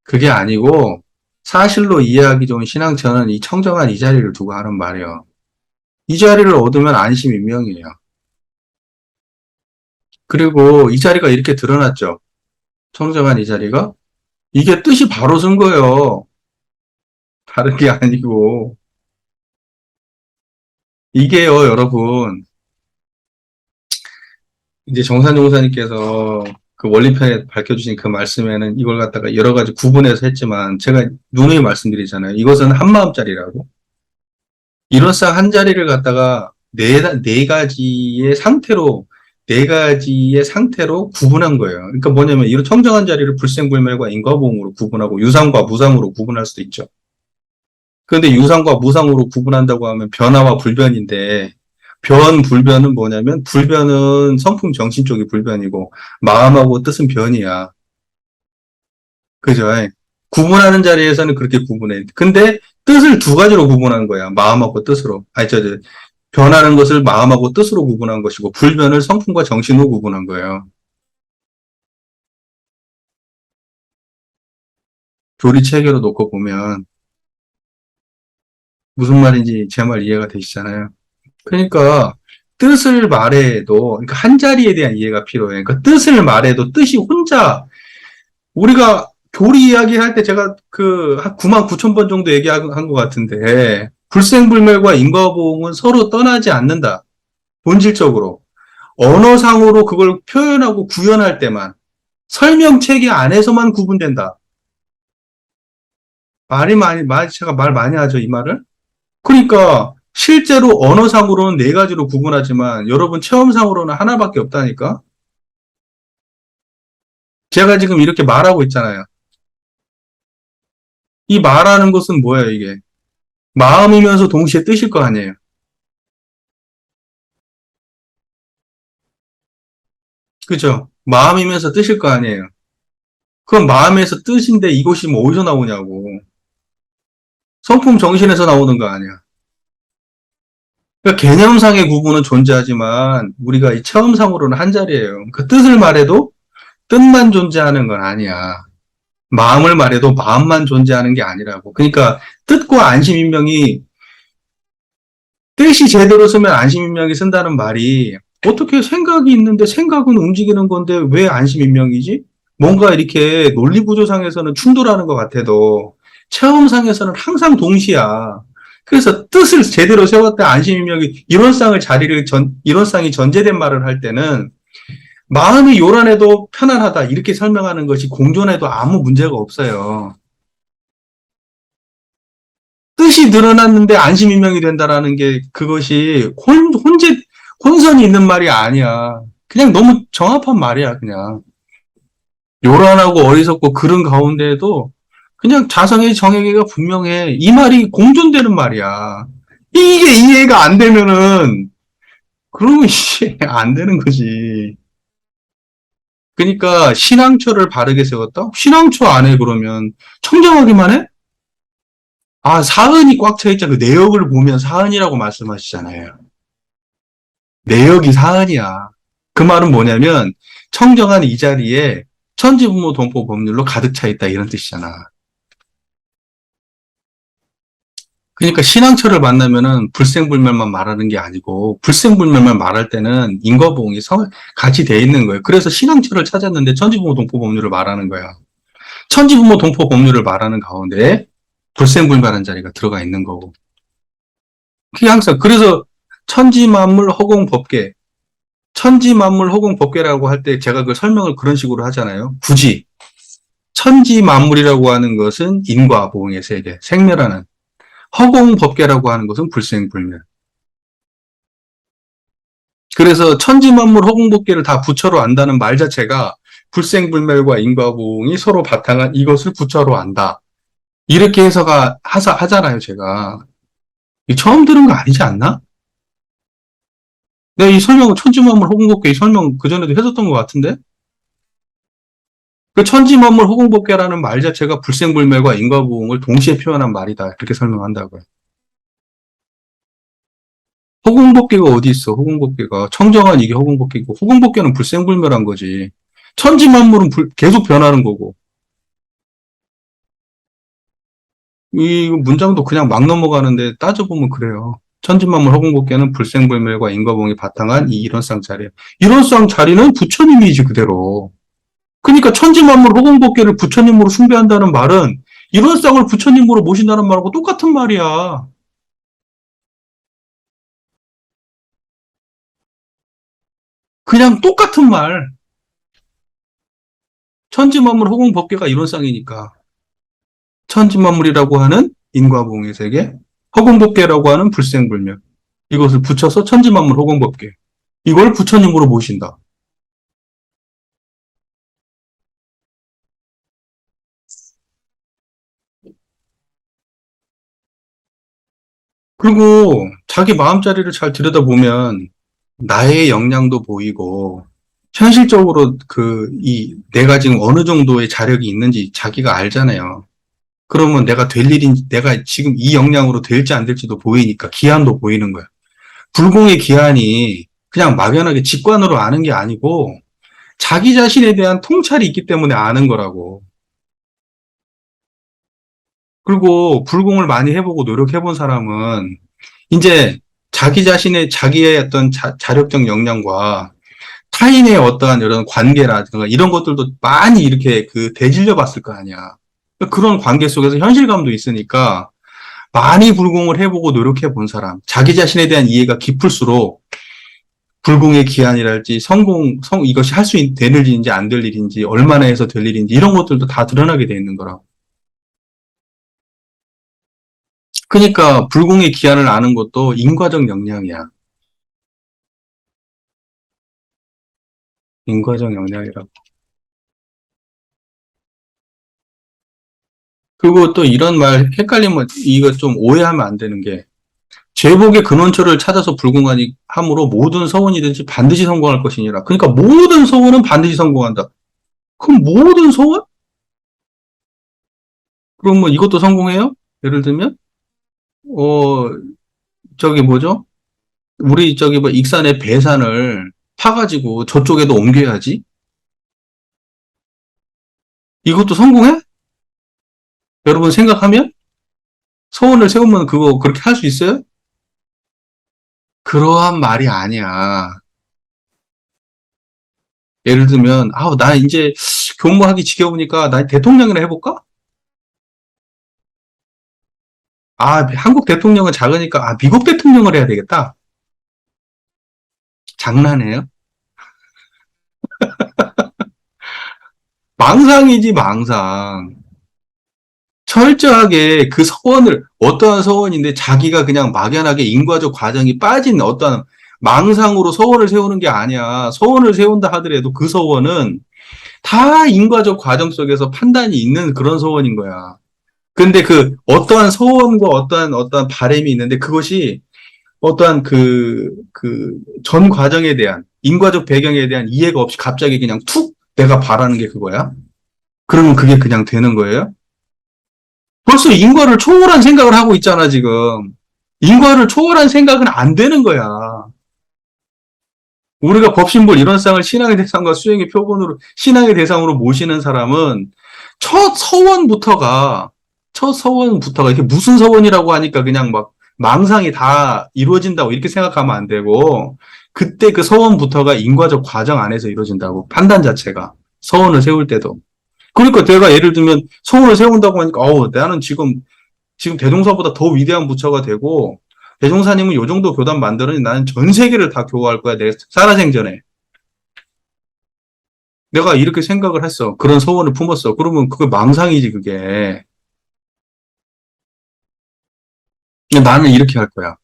그게 아니고 사실로 이해하기 좋은 신앙처는 이 청정한 이 자리를 두고 하는 말이에요. 이 자리를 얻으면 안심인명이에요. 그리고 이 자리가 이렇게 드러났죠. 청정한 이 자리가 이게 뜻이 바로 쓴 거예요. 다른 게 아니고 이게요, 여러분. 이제 정산종사님께서 그 원리편에 밝혀주신 그 말씀에는 이걸 갖다가 여러 가지 구분해서 했지만 제가 누누이 말씀드리잖아요. 이것은 한마음짜리라고. 일원상 한 자리를 갖다가 네 가지의 상태로 네 가지의 상태로 구분한 거예요. 그러니까 뭐냐면 이런 청정한 자리를 불생불멸과 인과보응으로 구분하고 유상과 무상으로 구분할 수도 있죠. 그런데 유상과 무상으로 구분한다고 하면 변화와 불변인데 불변은 뭐냐면 불변은 성품 정신 쪽이 불변이고 마음하고 뜻은 변이야. 그죠? 구분하는 자리에서는 그렇게 구분해. 근데 뜻을 두 가지로 구분한 거야. 마음하고 뜻으로. 변하는 것을 마음하고 뜻으로 구분한 것이고 불변을 성품과 정신으로 구분한 거예요. 교리 체계로 놓고 보면 무슨 말인지 제 말 이해가 되시잖아요. 그러니까 뜻을 말해도 그러니까 한 자리에 대한 이해가 필요해. 그러니까 뜻을 말해도 뜻이 혼자 우리가 교리 이야기할 때 제가 한 9만 9천 번 정도 얘기한 것 같은데 불생불멸과 인과보응은 서로 떠나지 않는다. 본질적으로. 언어상으로 그걸 표현하고 구현할 때만 설명체계 안에서만 구분된다. 제가 말 많이 하죠, 이 말을? 그러니까 실제로 언어상으로는 네 가지로 구분하지만 여러분 체험상으로는 하나밖에 없다니까? 제가 지금 이렇게 말하고 있잖아요. 이 말하는 것은 뭐예요, 이게? 마음이면서 동시에 뜻일 거 아니에요. 그죠? 마음이면서 뜻일 거 아니에요. 그럼 마음에서 뜻인데 이것이 뭐 어디서 나오냐고. 성품 정신에서 나오는 거 아니야. 그러니까 개념상의 구분은 존재하지만 우리가 이 체험상으로는 한 자리예요. 그 뜻을 말해도 뜻만 존재하는 건 아니야. 마음을 말해도 마음만 존재하는 게 아니라고. 그러니까 뜻과 안심인명이 뜻이 제대로 쓰면 안심인명이 쓴다는 말이 어떻게 생각이 있는데 생각은 움직이는 건데 왜 안심인명이지? 뭔가 이렇게 논리구조상에서는 충돌하는 것 같아도 체험상에서는 항상 동시야. 그래서 뜻을 제대로 세웠다 안심인명이 이론상이 전제된 말을 할 때는 마음이 요란해도 편안하다 이렇게 설명하는 것이 공존해도 아무 문제가 없어요. 뜻이 늘어났는데 안심인명이 된다라는 게 그것이 혼선이 있는 말이 아니야. 그냥 너무 정합한 말이야, 그냥. 요란하고 어리석고 그런 가운데에도 그냥 자성의 정의가 분명해. 이 말이 공존되는 말이야. 이게 이해가 안 되면은, 그러면 이게 안 되는 거지. 그러니까 신앙처를 바르게 세웠다? 신앙처 안에 그러면 청정하기만 해? 아, 사은이 꽉 차 있잖아. 그 내역을 보면 사은이라고 말씀하시잖아요. 내역이 사은이야. 그 말은 뭐냐면 청정한 이 자리에 천지부모 동포 법률로 가득 차 있다 이런 뜻이잖아. 그러니까 신앙처를 만나면은 불생불멸만 말하는 게 아니고 불생불멸만 말할 때는 인과보응이 같이 돼 있는 거예요. 그래서 신앙처를 찾았는데 천지부모 동포 법률을 말하는 거야. 천지부모 동포 법률을 말하는 가운데 불생불멸한 자리가 들어가 있는 거고. 그게 항상 그래서 천지만물 허공법계 천지만물 허공법계라고 할 때 제가 그 설명을 그런 식으로 하잖아요. 굳이 천지만물이라고 하는 것은 인과보응의 세계, 생멸하는 허공법계라고 하는 것은 불생불멸. 그래서 천지만물 허공법계를 다 부처로 안다는 말 자체가 불생불멸과 인과보응이 서로 바탕한 이것을 부처로 안다. 이렇게 하잖아요, 제가. 처음 들은 거 아니지 않나? 내가 이 설명을 천지만물 허공법계 이 설명 그전에도 했었던 것 같은데? 그 천지만물 허공법계라는 말 자체가 불생불멸과 인과보응을 동시에 표현한 말이다. 이렇게 설명한다고요. 허공법계가 어디 있어? 허공법계가 청정한 이게 허공법계고 허공법계는 불생불멸한 거지. 천지만물은 계속 변하는 거고. 이 문장도 그냥 막 넘어가는데 따져보면 그래요. 천지만물 허공법계는 불생불멸과 인과보응이 바탕한 이 이론상 자리예요. 이론상 자리는 부처님이지 그대로. 그러니까 천지만물 허공법계를 부처님으로 숭배한다는 말은 이론상을 부처님으로 모신다는 말하고 똑같은 말이야. 그냥 똑같은 말. 천지만물 허공법계가 이론상이니까. 천지만물이라고 하는 인과보응의 세계, 허공법계라고 하는 불생불멸. 이것을 붙여서 천지만물 허공법계. 이걸 부처님으로 모신다. 그리고 자기 마음자리를 잘 들여다보면 나의 역량도 보이고 현실적으로 내가 지금 어느 정도의 자력이 있는지 자기가 알잖아요. 그러면 내가 지금 이 역량으로 될지 안 될지도 보이니까 기한도 보이는 거야. 불공의 기한이 그냥 막연하게 직관으로 아는 게 아니고 자기 자신에 대한 통찰이 있기 때문에 아는 거라고. 그리고 불공을 많이 해보고 노력해본 사람은 이제 자기의 어떤 자력적 역량과 타인의 어떠한 이런 관계라든가 이런 것들도 많이 이렇게 대질려 봤을 거 아니야. 그런 관계 속에서 현실감도 있으니까 많이 불공을 해보고 노력해 본 사람, 자기 자신에 대한 이해가 깊을수록 불공의 기한이랄지 이것이 할 수 되는 일인지 안 될 일인지 얼마나 해서 될 일인지 이런 것들도 다 드러나게 돼 있는 거라고. 그러니까 불공의 기한을 아는 것도 인과적 역량이야. 인과적 역량이라고. 그리고 또 이런 말 헷갈리면 이거 좀 오해하면 안 되는 게 죄복의 근원처를 찾아서 불공하니 함으로 모든 서원이든지 반드시 성공할 것이니라. 그러니까 모든 서원은 반드시 성공한다. 그럼 모든 서원? 그럼 뭐 이것도 성공해요? 예를 들면 어, 저기 뭐죠? 우리 저기 뭐 익산의 배산을 파가지고 저쪽에도 옮겨야지. 이것도 성공해? 여러분 생각하면? 소원을 세우면 그거 그렇게 할 수 있어요? 그러한 말이 아니야. 예를 들면, 아우, 나 이제 교무하기 지겨우니까 나 대통령이나 해볼까? 아, 한국 대통령은 작으니까, 아, 미국 대통령을 해야 되겠다. 장난해요? 망상이지, 망상. 철저하게 그 서원을, 어떠한 서원인데 자기가 그냥 막연하게 인과적 과정이 빠진 어떠한 망상으로 서원을 세우는 게 아니야. 서원을 세운다 하더라도 그 서원은 다 인과적 과정 속에서 판단이 있는 그런 서원인 거야. 근데 그 어떠한 소원과 어떠한 바람이 있는데 그것이 어떠한 전 과정에 대한 인과적 배경에 대한 이해가 없이 갑자기 그냥 툭 내가 바라는 게 그거야? 그러면 그게 그냥 되는 거예요? 벌써 인과를 초월한 생각을 하고 있잖아, 지금. 인과를 초월한 생각은 안 되는 거야. 우리가 법신볼 이론상을 신앙의 대상과 수행의 표본으로, 신앙의 대상으로 모시는 사람은 첫 서원부터가, 첫 서원부터가 이게 무슨 서원이라고 하니까 그냥 막 망상이 다 이루어진다고 이렇게 생각하면 안 되고, 그때 그 서원부터가 인과적 과정 안에서 이루어진다고, 판단 자체가. 서원을 세울 때도. 그러니까 내가 예를 들면 서원을 세운다고 하니까, 나는 지금 대종사보다 더 위대한 부처가 되고, 대종사님은 요 정도 교단 만들으니 나는 전 세계를 다 교화할 거야. 내 살아생전에. 내가 이렇게 생각을 했어. 그런 소원을 품었어. 그러면 그게 망상이지, 그게. 나는 이렇게 할 거야.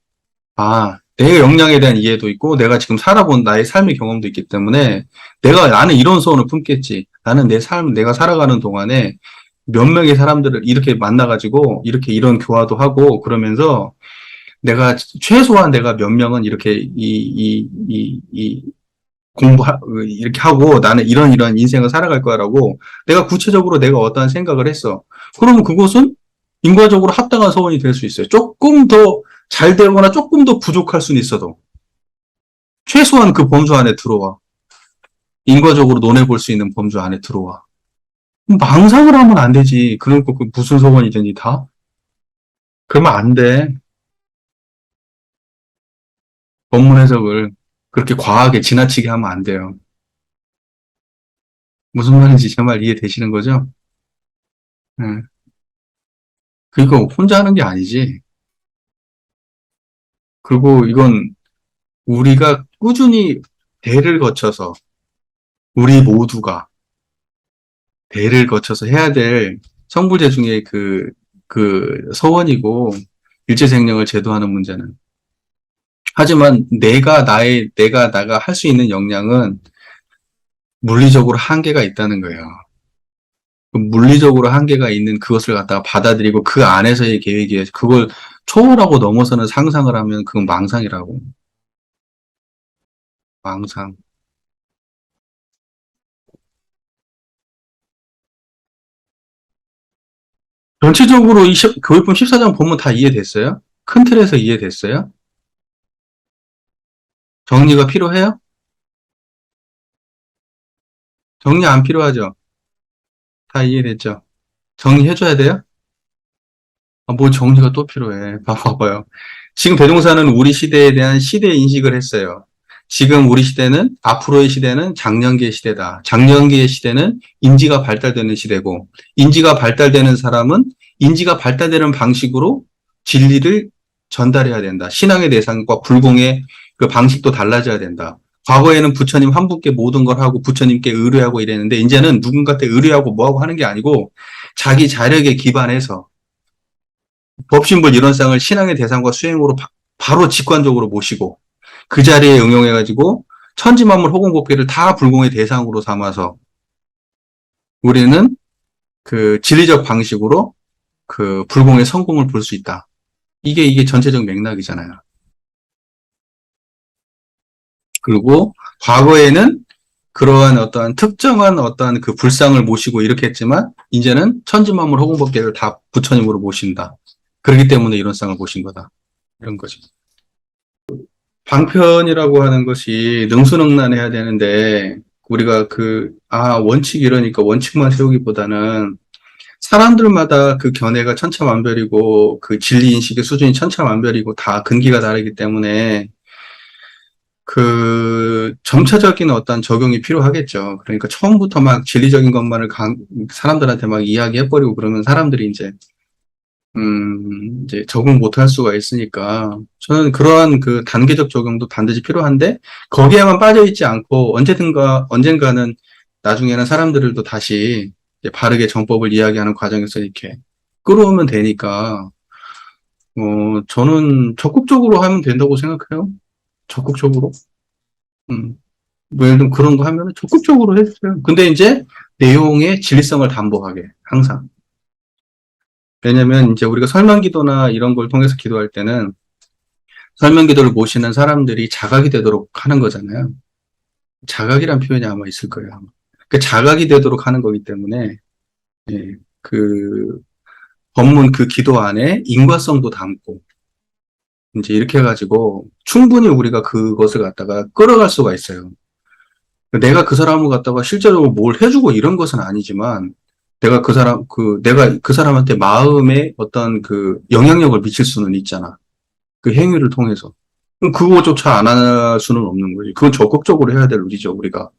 아, 내 역량에 대한 이해도 있고, 내가 지금 살아본 나의 삶의 경험도 있기 때문에, 나는 이런 소원을 품겠지. 나는 내 삶, 내가 살아가는 동안에 몇 명의 사람들을 이렇게 만나가지고, 이렇게 이런 교화도 하고, 그러면서, 최소한 내가 몇 명은 이렇게, 이렇게 하고 나는 이런 인생을 살아갈 거라고 내가 구체적으로 내가 어떠한 생각을 했어. 그러면 그것은 인과적으로 합당한 소원이 될 수 있어요. 조금 더 잘 되거나 조금 더 부족할 수는 있어도 최소한 그 범주 안에 들어와. 인과적으로 논해볼 수 있는 범주 안에 들어와. 망상을 하면 안 되지. 그러니까 그 무슨 소원이든지 다? 그러면 안 돼. 법문 해석을 그렇게 과하게 지나치게 하면 안 돼요. 무슨 말인지 제 말 이해되시는 거죠? 네. 그러니까 혼자 하는 게 아니지. 그리고 이건 우리가 꾸준히 대를 거쳐서, 우리 모두가 대를 거쳐서 해야 될 성불제 중에 그 서원이고, 일제생명을 제도하는 문제는. 하지만 내가 할 수 있는 역량은 물리적으로 한계가 있다는 거예요. 그 물리적으로 한계가 있는 그것을 갖다가 받아들이고 그 안에서의 계획이 그걸 초월하고 넘어서는 상상을 하면 그건 망상이라고. 망상. 전체적으로 교육본 14장 본문 다 이해됐어요? 큰 틀에서 이해됐어요? 정리가 필요해요? 정리 안 필요하죠? 다 이해됐죠? 정리해줘야 돼요? 뭐 정리가 또 필요해. 봐봐요. 지금 대종사는 우리 시대에 대한 시대 인식을 했어요. 지금 우리 시대는, 앞으로의 시대는 장년기의 시대다. 장년기의 시대는 인지가 발달되는 시대고, 인지가 발달되는 사람은 인지가 발달되는 방식으로 진리를 전달해야 된다. 신앙의 대상과 불공의 그 방식도 달라져야 된다. 과거에는 부처님 한 분께 모든 걸 하고 부처님께 의뢰하고 이랬는데, 이제는 누군가한테 의뢰하고 뭐하고 하는 게 아니고, 자기 자력에 기반해서 법신불 이론상을 신앙의 대상과 수행으로 바로 직관적으로 모시고 그 자리에 응용해가지고 천지만물 호공법계를 다 불공의 대상으로 삼아서 우리는 그 진리적 방식으로 그 불공의 성공을 볼 수 있다. 이게 전체적 맥락이잖아요. 그리고 과거에는 그러한 어떠한 특정한 어떠한 그 불상을 모시고 이렇게 했지만 이제는 천지만물 호공법계를 다 부처님으로 모신다. 그렇기 때문에 이런 쌍을 보신 거다. 이런 거죠. 방편이라고 하는 것이 능수능란해야 되는데, 우리가 원칙 이러니까 원칙만 세우기보다는 사람들마다 그 견해가 천차만별이고, 그 진리 인식의 수준이 천차만별이고, 다 근기가 다르기 때문에, 점차적인 어떤 적용이 필요하겠죠. 그러니까 처음부터 막 진리적인 것만을 사람들한테 막 이야기해버리고 그러면 사람들이 이제 적응 못할 수가 있으니까 저는 그러한 그 단계적 적용도 반드시 필요한데 거기에만 빠져있지 않고 언젠가는 나중에는 사람들도 다시 이제 바르게 정법을 이야기하는 과정에서 이렇게 끌어오면 되니까 저는 적극적으로 하면 된다고 생각해요. 적극적으로. 음. 뭐 예를 들면 그런 거 하면 적극적으로 해주세요. 근데 이제 내용의 진리성을 담보하게 항상. 왜냐면 이제 우리가 설명기도나 이런 걸 통해서 기도할 때는 설명기도를 모시는 사람들이 자각이 되도록 하는 거잖아요. 자각이란 표현이 아마 있을 거예요. 아마. 그 자각이 되도록 하는 거기 때문에 예, 그 법문 그 기도 안에 인과성도 담고 이제 이렇게 해가지고 충분히 우리가 그것을 갖다가 끌어갈 수가 있어요. 내가 그 사람을 갖다가 실제로 뭘 해주고 이런 것은 아니지만 내가 그 사람한테 마음에 어떤 그 영향력을 미칠 수는 있잖아. 그 행위를 통해서. 그럼 그거조차 안 할 수는 없는 거지. 그건 적극적으로 해야 될 일이죠, 우리가.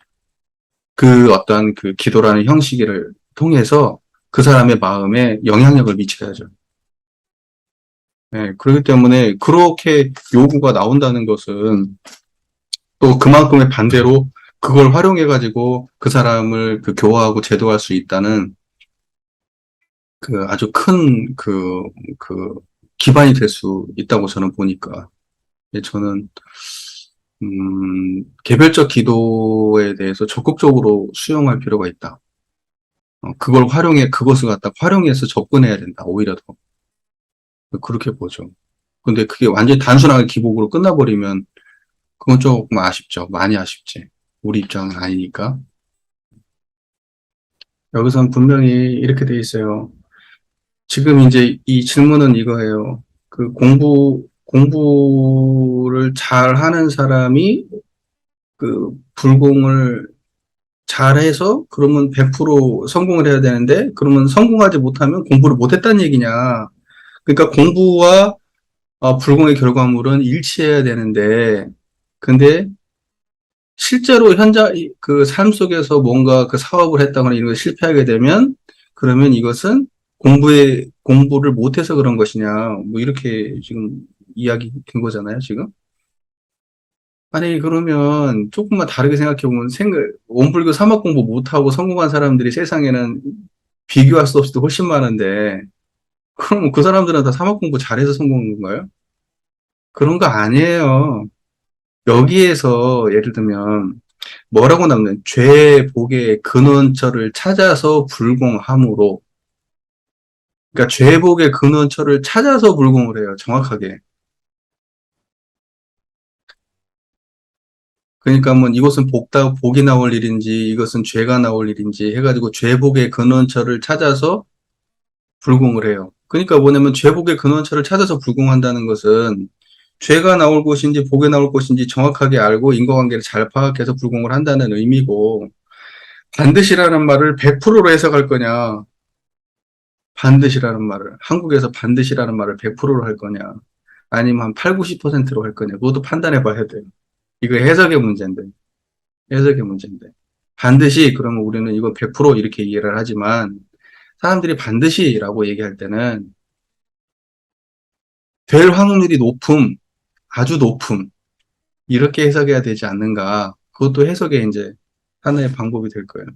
그 어떤 그 기도라는 형식을 통해서 그 사람의 마음에 영향력을 미쳐야죠. 네, 그렇기 때문에 그렇게 요구가 나온다는 것은 또 그만큼의 반대로 그걸 활용해가지고 그 사람을 교화하고 제도할 수 있다는 아주 큰 기반이 될 수 있다고 저는 보니까. 저는 개별적 기도에 대해서 적극적으로 수용할 필요가 있다. 그것을 갖다 활용해서 접근해야 된다. 오히려 더. 그렇게 보죠. 근데 그게 완전히 단순하게 기복으로 끝나버리면 그건 조금 아쉽죠. 많이 아쉽지. 우리 입장은 아니니까. 여기선 분명히 이렇게 돼 있어요. 지금 이제 이 질문은 이거예요. 공부를 잘 하는 사람이 불공을 잘해서 그러면 100% 성공을 해야 되는데 그러면 성공하지 못하면 공부를 못했다는 얘기냐. 그러니까 공부와 불공의 결과물은 일치해야 되는데 근데 실제로 현재 그 삶 속에서 뭔가 그 사업을 했다거나 이런 거 실패하게 되면 그러면 이것은 공부를 못해서 그런 것이냐. 뭐 이렇게 지금 이야기 된 거잖아요, 지금. 아니, 그러면 조금만 다르게 생각해보면 원불교 사막 공부 못하고 성공한 사람들이 세상에는 비교할 수 없이 훨씬 많은데, 그럼 그 사람들은 다 사막 공부 잘해서 성공한 건가요? 그런 거 아니에요. 여기에서 예를 들면 뭐라고 남는 죄복의 근원처를 찾아서 불공함으로, 그러니까 죄복의 근원처를 찾아서 불공을 해요. 정확하게. 그러니까 뭐 이것은 복이 나올 일인지 이것은 죄가 나올 일인지 해가지고 죄복의 근원처를 찾아서 불공을 해요. 그러니까 뭐냐면 죄복의 근원처를 찾아서 불공한다는 것은 죄가 나올 곳인지 복이 나올 곳인지 정확하게 알고 인과관계를 잘 파악해서 불공을 한다는 의미고 반드시라는 말을 100%로 해석할 거냐 반드시라는 말을 한국에서 반드시라는 말을 100%로 할 거냐 아니면 한 8, 90%로 할 거냐 그것도 판단해 봐야 돼요. 이거 해석의 문제인데. 반드시 그러면 우리는 이거 100% 이렇게 이해를 하지만 사람들이 반드시라고 얘기할 때는 될 확률이 높음, 아주 높음 이렇게 해석해야 되지 않는가. 그것도 해석의 이제 하나의 방법이 될 거예요.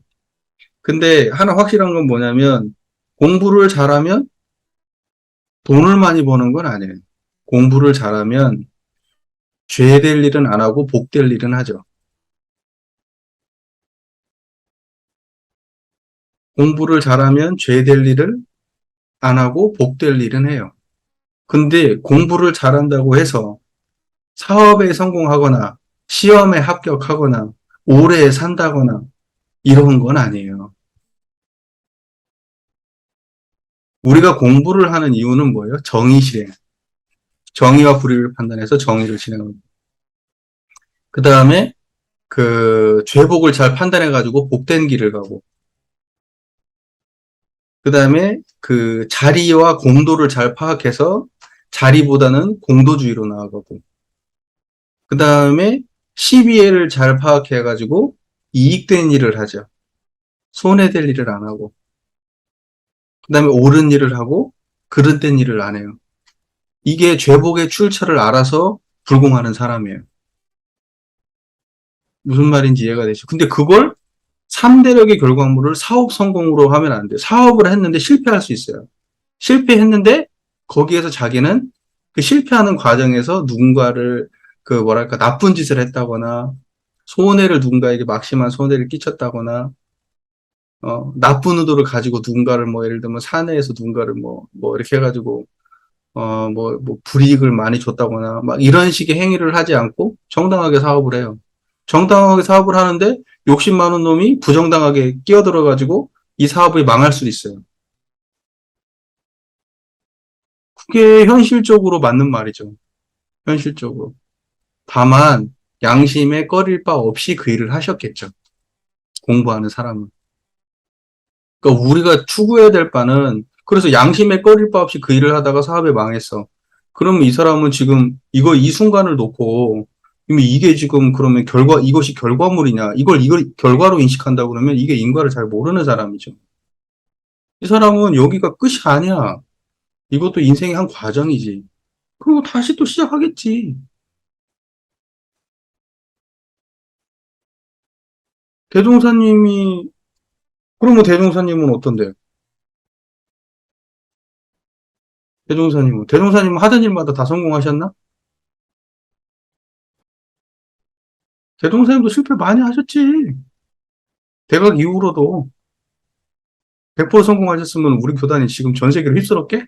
근데 하나 확실한 건 뭐냐면 공부를 잘하면 돈을 많이 버는 건 아니에요. 공부를 잘하면 죄 될 일은 안 하고 복 될 일은 하죠. 공부를 잘하면 죄 될 일을 안 하고 복 될 일은 해요. 근데 공부를 잘한다고 해서 사업에 성공하거나 시험에 합격하거나 오래 산다거나 이런 건 아니에요. 우리가 공부를 하는 이유는 뭐예요? 정의 실행. 정의와 불의를 판단해서 정의를 실행합니다. 그 다음에 그 죄복을 잘 판단해가지고 복된 길을 가고, 그 다음에 그 자리와 공도를 잘 파악해서 자리보다는 공도주의로 나아가고, 그 다음에 시비를 잘 파악해가지고 이익된 일을 하죠. 손해될 일을 안 하고, 그 다음에 옳은 일을 하고, 그릇된 일을 안 해요. 이게 죄복의 출처를 알아서 불공하는 사람이에요. 무슨 말인지 이해가 되죠? 근데 그걸 3대력의 결과물을 사업 성공으로 하면 안 돼요. 사업을 했는데 실패할 수 있어요. 실패했는데 거기에서 자기는 그 실패하는 과정에서 누군가를 그 뭐랄까 나쁜 짓을 했다거나 손해를 누군가에게 막심한 손해를 끼쳤다거나 나쁜 의도를 가지고 누군가를 뭐 예를 들면 사내에서 누군가를 뭐 이렇게 해가지고 뭐 불이익을 많이 줬다거나 막 이런 식의 행위를 하지 않고 정당하게 사업을 해요. 정당하게 사업을 하는데 욕심 많은 놈이 부정당하게 끼어들어가지고 이 사업이 망할 수도 있어요. 그게 현실적으로 맞는 말이죠. 현실적으로. 다만 양심에 꺼릴 바 없이 그 일을 하셨겠죠. 공부하는 사람은. 그러니까 우리가 추구해야 될 바는 그래서 양심에 꺼릴 바 없이 그 일을 하다가 사업에 망했어. 그러면 이 사람은 지금 이 순간을 놓고 이미 이게 지금 그러면 이것이 결과물이냐 이걸 결과로 인식한다 그러면 이게 인과를 잘 모르는 사람이죠. 이 사람은 여기가 끝이 아니야. 이것도 인생의 한 과정이지. 그리고 다시 또 시작하겠지. 대종사님이 그러면 대종사님은 어떤데요? 대종사님은 하던 일마다 다 성공하셨나? 대종사님도 실패 많이 하셨지. 대각 이후로도 100% 성공하셨으면 우리 교단이 지금 전 세계를 휩쓸었게?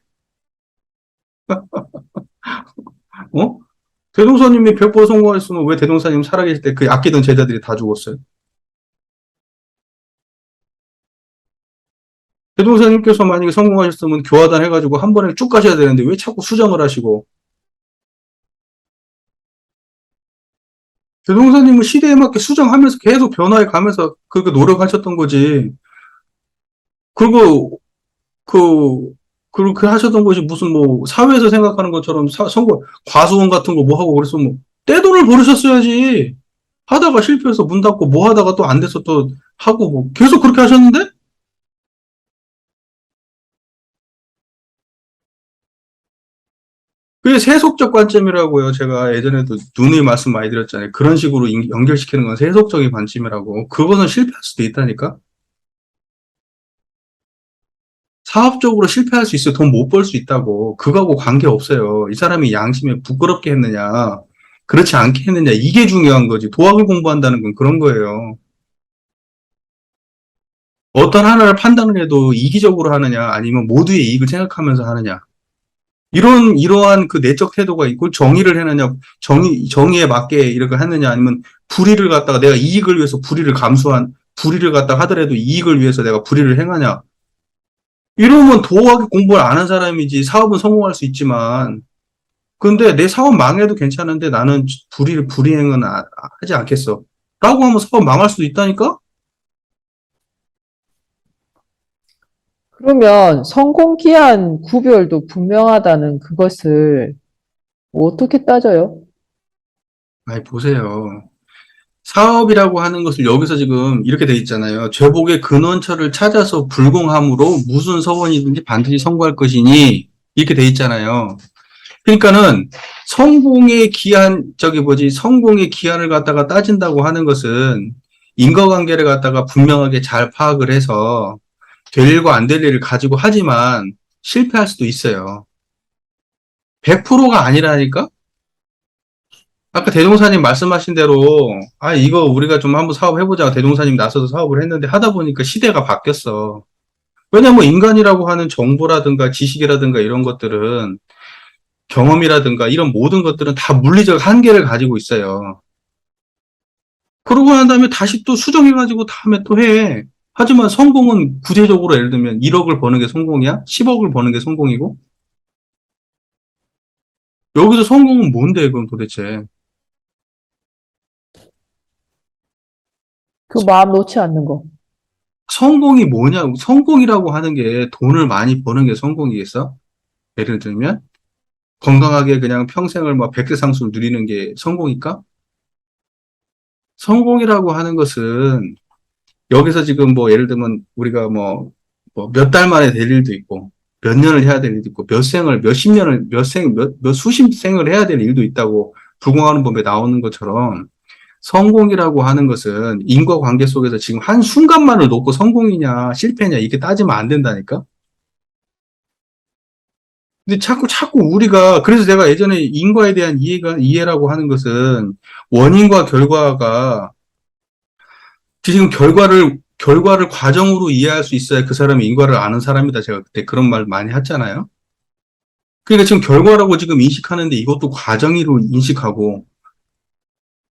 어? 대종사님이 100% 성공하셨으면 왜 대종사님 살아계실 때 그 아끼던 제자들이 다 죽었어요? 대종사님께서 만약에 성공하셨으면 교화단 해가지고 한 번에 쭉 가셔야 되는데 왜 자꾸 수정을 하시고 대종사님은 시대에 맞게 수정하면서 계속 변화해 가면서 그렇게 노력하셨던 거지. 그리고 그 그렇게 하셨던 것이 무슨 뭐 사회에서 생각하는 것처럼 선거 과수원 같은 거 뭐 하고 그랬으면 뭐 떼돈을 벌으셨어야지. 하다가 실패해서 문 닫고 뭐 하다가 또 안 돼서 또 하고 뭐 계속 그렇게 하셨는데 그게 세속적 관점이라고요. 제가 예전에도 누누이 말씀 많이 드렸잖아요. 그런 식으로 연결시키는 건 세속적인 관점이라고. 그거는 실패할 수도 있다니까. 사업적으로 실패할 수 있어요. 돈 못 벌 수 있다고. 그거하고 관계없어요. 이 사람이 양심에 부끄럽게 했느냐, 그렇지 않게 했느냐, 이게 중요한 거지. 도학을 공부한다는 건 그런 거예요. 어떤 하나를 판단을 해도 이기적으로 하느냐, 아니면 모두의 이익을 생각하면서 하느냐. 이러한 그 내적 태도가 있고, 정의를 해느냐, 정의에 맞게 이렇게 하느냐, 아니면 불의를 갖다가 내가 이익을 위해서 불의를 갖다가 하더라도 이익을 위해서 내가 불의를 행하냐. 이러면 도하게 공부를 안 한 사람이지 사업은 성공할 수 있지만 근데 내 사업 망해도 괜찮은데 나는 불이행은 하지 않겠어. 라고 하면 사업 망할 수도 있다니까? 그러면 성공기한 구별도 분명하다는 그것을 어떻게 따져요? 아니, 보세요. 사업이라고 하는 것을 여기서 지금 이렇게 돼 있잖아요. 죄복의 근원처를 찾아서 불공함으로 무슨 서원이든지 반드시 성공할 것이니 이렇게 돼 있잖아요. 그러니까는 성공의 기한을 갖다가 따진다고 하는 것은 인과관계를 갖다가 분명하게 잘 파악을 해서 될 일과 안 될 일을 가지고 하지만 실패할 수도 있어요. 100%가 아니라니까? 아까 대종사님 말씀하신 대로, 이거 우리가 좀 한번 사업해보자. 대종사님 나서서 사업을 했는데 하다 보니까 시대가 바뀌었어. 왜냐면 인간이라고 하는 정보라든가 지식이라든가 이런 것들은 경험이라든가 이런 모든 것들은 다 물리적 한계를 가지고 있어요. 그러고 난 다음에 다시 또 수정해가지고 다음에 또 해. 하지만 성공은 구체적으로 예를 들면 1억을 버는 게 성공이야? 10억을 버는 게 성공이고? 여기서 성공은 뭔데, 그럼 도대체? 그 마음 놓지 않는 거. 성공이 뭐냐? 성공이라고 하는 게 돈을 많이 버는 게 성공이겠어? 예를 들면? 건강하게 그냥 평생을 막 백세상수를 누리는 게 성공일까? 성공이라고 하는 것은 여기서 지금 뭐 예를 들면 우리가 뭐 몇 달 만에 될 일도 있고 몇 년을 해야 될 일도 있고 몇 생을 몇십 년을 몇 수십 생을 해야 될 일도 있다고 불공하는 법에 나오는 것처럼 성공이라고 하는 것은 인과관계 속에서 지금 한 순간만을 놓고 성공이냐 실패냐 이게 따지면 안 된다니까. 근데 자꾸 우리가 그래서 내가 예전에 인과에 대한 이해라고 하는 것은 원인과 결과가 지금 결과를 과정으로 이해할 수 있어야 그 사람이 인과를 아는 사람이다. 제가 그때 그런 말 많이 했잖아요. 그러니까 지금 결과라고 지금 인식하는데 이것도 과정으로 인식하고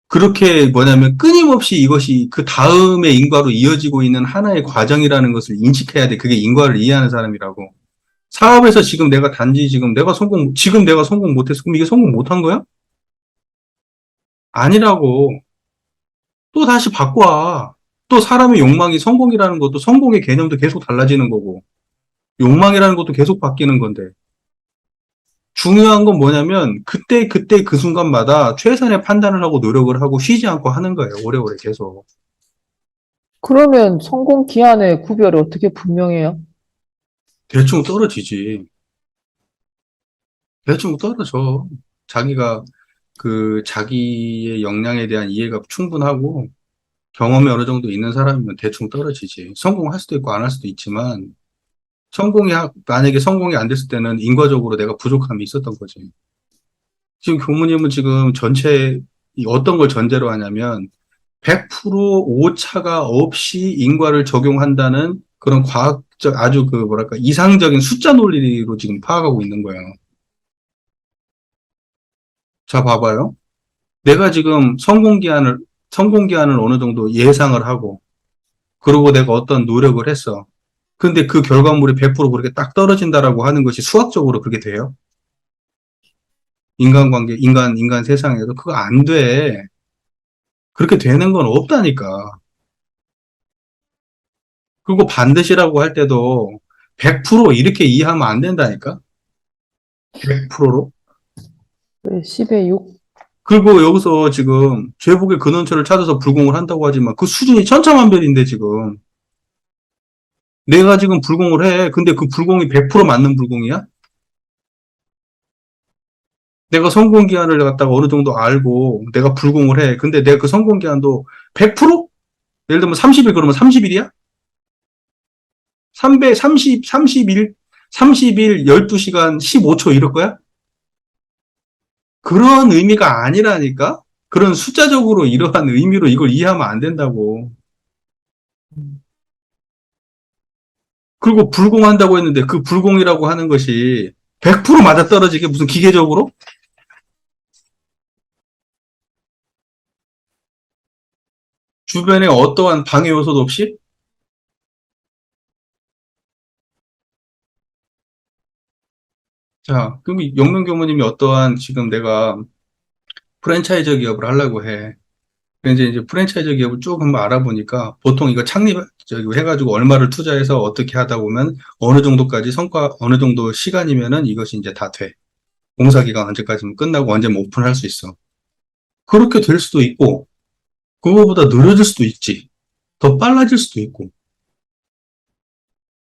그렇게 뭐냐면 끊임없이 이것이 그 다음의 인과로 이어지고 있는 하나의 과정이라는 것을 인식해야 돼. 그게 인과를 이해하는 사람이라고. 사업에서 지금 내가 단지 지금 내가 성공 못했어. 그럼 이게 성공 못한 거야? 아니라고. 또 다시 바꿔. 또 사람의 욕망이 성공이라는 것도 성공의 개념도 계속 달라지는 거고, 욕망이라는 것도 계속 바뀌는 건데, 중요한 건 뭐냐면, 그때 그 순간마다 최선의 판단을 하고 노력을 하고 쉬지 않고 하는 거예요. 오래오래 계속. 그러면 성공 기한의 구별이 어떻게 분명해요? 대충 떨어지지. 대충 떨어져. 자기가 자기의 역량에 대한 이해가 충분하고, 경험이 어느 정도 있는 사람이면 대충 떨어지지. 성공할 수도 있고 안 할 수도 있지만, 만약에 성공이 안 됐을 때는 인과적으로 내가 부족함이 있었던 거지. 지금 교무님은 지금 어떤 걸 전제로 하냐면, 100% 오차가 없이 인과를 적용한다는 그런 과학적, 아주 뭐랄까, 이상적인 숫자 논리로 지금 파악하고 있는 거예요. 자, 봐봐요. 내가 지금 성공 기한을 어느 정도 예상을 하고, 그리고 내가 어떤 노력을 했어. 근데 그 결과물이 100% 그렇게 딱 떨어진다라고 하는 것이 수학적으로 그렇게 돼요? 인간관계, 인간 세상에서 그거 안 돼. 그렇게 되는 건 없다니까. 그리고 반드시라고 할 때도 100% 이렇게 이해하면 안 된다니까? 100%로? 10의 6. 그리고 여기서 지금 죄복의 근원처를 찾아서 불공을 한다고 하지만 그 수준이 천차만별인데 지금 내가 지금 불공을 해. 근데 그 불공이 100% 맞는 불공이야? 내가 성공기한을 갖다가 어느 정도 알고 내가 불공을 해. 근데 내가 그 성공기한도 100%? 예를 들면 30일 그러면 30일이야? 30일 12시간 15초 이럴 거야? 그런 의미가 아니라니까? 그런 숫자적으로 이러한 의미로 이걸 이해하면 안 된다고. 그리고 불공한다고 했는데 그 불공이라고 하는 것이 100% 맞아떨어지게 무슨 기계적으로? 주변에 어떠한 방해 요소도 없이? 자, 그럼 영명 교무님이 어떠한 지금 내가 프랜차이즈 기업을 하려고 해. 근데 이제 프랜차이즈 기업을 쭉 한번 알아보니까 보통 이거 해가지고 얼마를 투자해서 어떻게 하다 보면 어느 정도까지 어느 정도 시간이면은 이것이 이제 다 돼. 공사 기간 언제까지면 끝나고 언제면 오픈할 수 있어. 그렇게 될 수도 있고, 그거보다 느려질 수도 있지. 더 빨라질 수도 있고.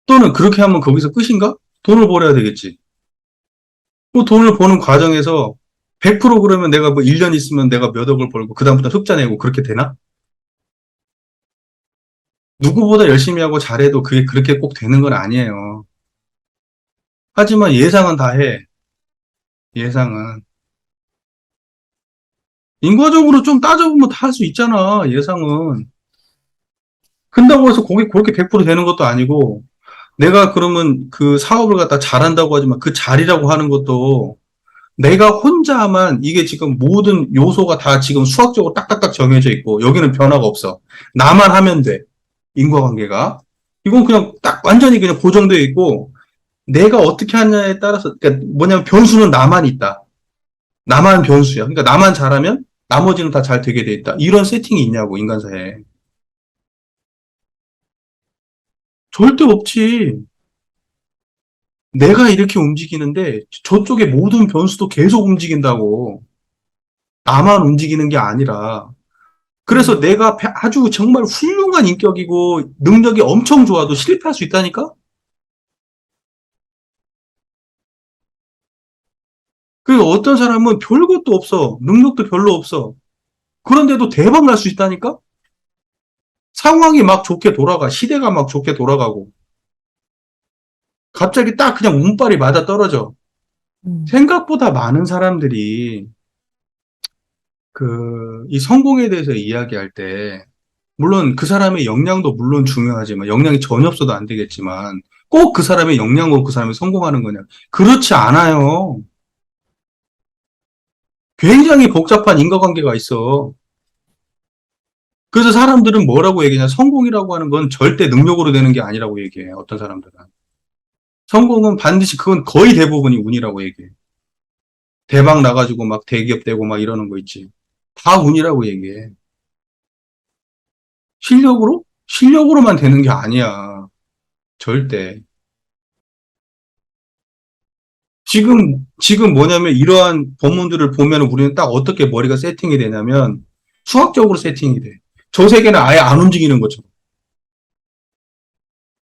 또는 그렇게 하면 거기서 끝인가? 돈을 벌어야 되겠지. 그 돈을 버는 과정에서 100% 그러면 내가 뭐 1년 있으면 내가 몇 억을 벌고 그다음부터 흑자 내고 그렇게 되나? 누구보다 열심히 하고 잘해도 그게 그렇게 꼭 되는 건 아니에요. 하지만 예상은 다 해. 예상은. 인과적으로 좀 따져보면 다 할 수 있잖아. 예상은. 근다고 해서 거기 그렇게 100% 되는 것도 아니고 내가 그러면 그 사업을 갖다 잘한다고 하지만 그 잘이라고 하는 것도 내가 혼자만 이게 지금 모든 요소가 다 지금 수학적으로 딱딱딱 정해져 있고 여기는 변화가 없어. 나만 하면 돼. 인과관계가. 이건 그냥 딱 완전히 그냥 고정되어 있고, 내가 어떻게 하냐에 따라서, 그러니까 뭐냐면 변수는 나만 있다. 나만 변수야. 그러니까 나만 잘하면 나머지는 다 잘 되게 돼 있다. 이런 세팅이 있냐고, 인간사에. 절대 없지. 내가 이렇게 움직이는데 저쪽에 모든 변수도 계속 움직인다고. 나만 움직이는 게 아니라. 그래서 음, 내가 아주 정말 훌륭한 인격이고 능력이 엄청 좋아도 실패할 수 있다니까? 그 어떤 사람은 별것도 없어. 능력도 별로 없어. 그런데도 대박 날 수 있다니까? 상황이 막 좋게 돌아가. 시대가 막 좋게 돌아가고. 갑자기 딱 그냥 운빨이 맞아 떨어져. 음, 생각보다 많은 사람들이 이 성공에 대해서 이야기할 때, 물론 그 사람의 역량도 물론 중요하지만, 역량이 전혀 없어도 안 되겠지만, 꼭 그 사람의 역량으로 그 사람이 성공하는 거냐? 그렇지 않아요. 굉장히 복잡한 인과관계가 있어. 그래서 사람들은 뭐라고 얘기하냐? 성공이라고 하는 건 절대 능력으로 되는 게 아니라고 얘기해. 어떤 사람들은. 성공은 반드시 그건 거의 대부분이 운이라고 얘기해. 대박 나가지고 막 대기업 되고 막 이러는 거 있지. 다 운이라고 얘기해. 실력으로? 실력으로만 되는 게 아니야. 절대. 지금 뭐냐면 이러한 본문들을 보면 우리는 딱 어떻게 머리가 세팅이 되냐면 수학적으로 세팅이 돼. 저 세계는 아예 안 움직이는 것처럼.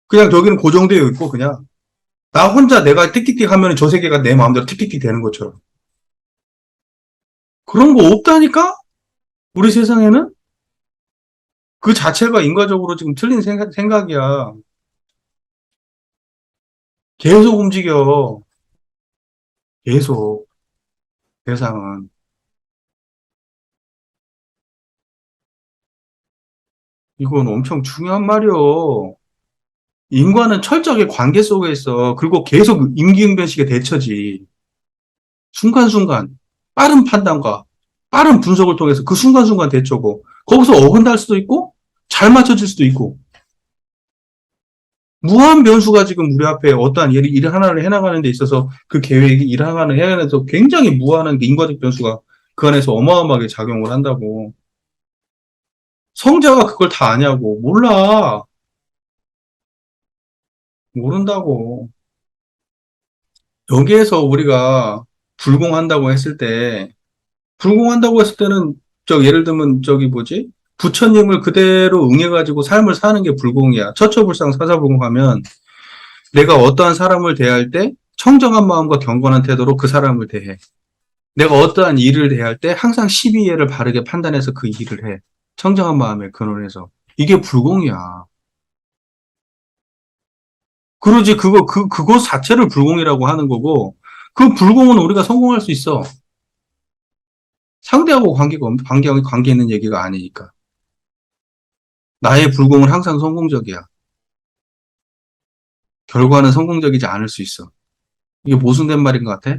그냥 저기는 고정되어 있고 그냥 나 혼자 내가 틱틱틱 하면 저 세계가 내 마음대로 틱틱틱 되는 것처럼. 그런 거 없다니까? 우리 세상에는? 그 자체가 인과적으로 지금 틀린 생각이야. 계속 움직여. 계속. 세상은. 이건 엄청 중요한 말이요. 인과는 철저하게 관계 속에 있어. 그리고 계속 임기응변식의 대처지. 순간순간 빠른 판단과 빠른 분석을 통해서 그 순간순간 대처고 거기서 어긋날 수도 있고 잘 맞춰질 수도 있고 무한 변수가 지금 우리 앞에 어떠한 일 하나를 해나가는 데 있어서 그 계획이 일 하나를 해나가면서 굉장히 무한한 인과적 변수가 그 안에서 어마어마하게 작용을 한다고. 성자가 그걸 다 아냐고. 몰라. 모른다고. 여기에서 우리가 불공한다고 했을 때 불공한다고 했을 때는 예를 들면 저기 뭐지? 부처님을 그대로 응해가지고 삶을 사는 게 불공이야. 처처불상 사자불공하면 내가 어떠한 사람을 대할 때 청정한 마음과 경건한 태도로 그 사람을 대해. 내가 어떠한 일을 대할 때 항상 시비예를 바르게 판단해서 그 일을 해. 청정한 마음에 근원해서. 이게 불공이야. 그러지, 그것 자체를 불공이라고 하는 거고, 그 불공은 우리가 성공할 수 있어. 상대하고 관계 있는 얘기가 아니니까. 나의 불공은 항상 성공적이야. 결과는 성공적이지 않을 수 있어. 이게 모순된 말인 것 같아?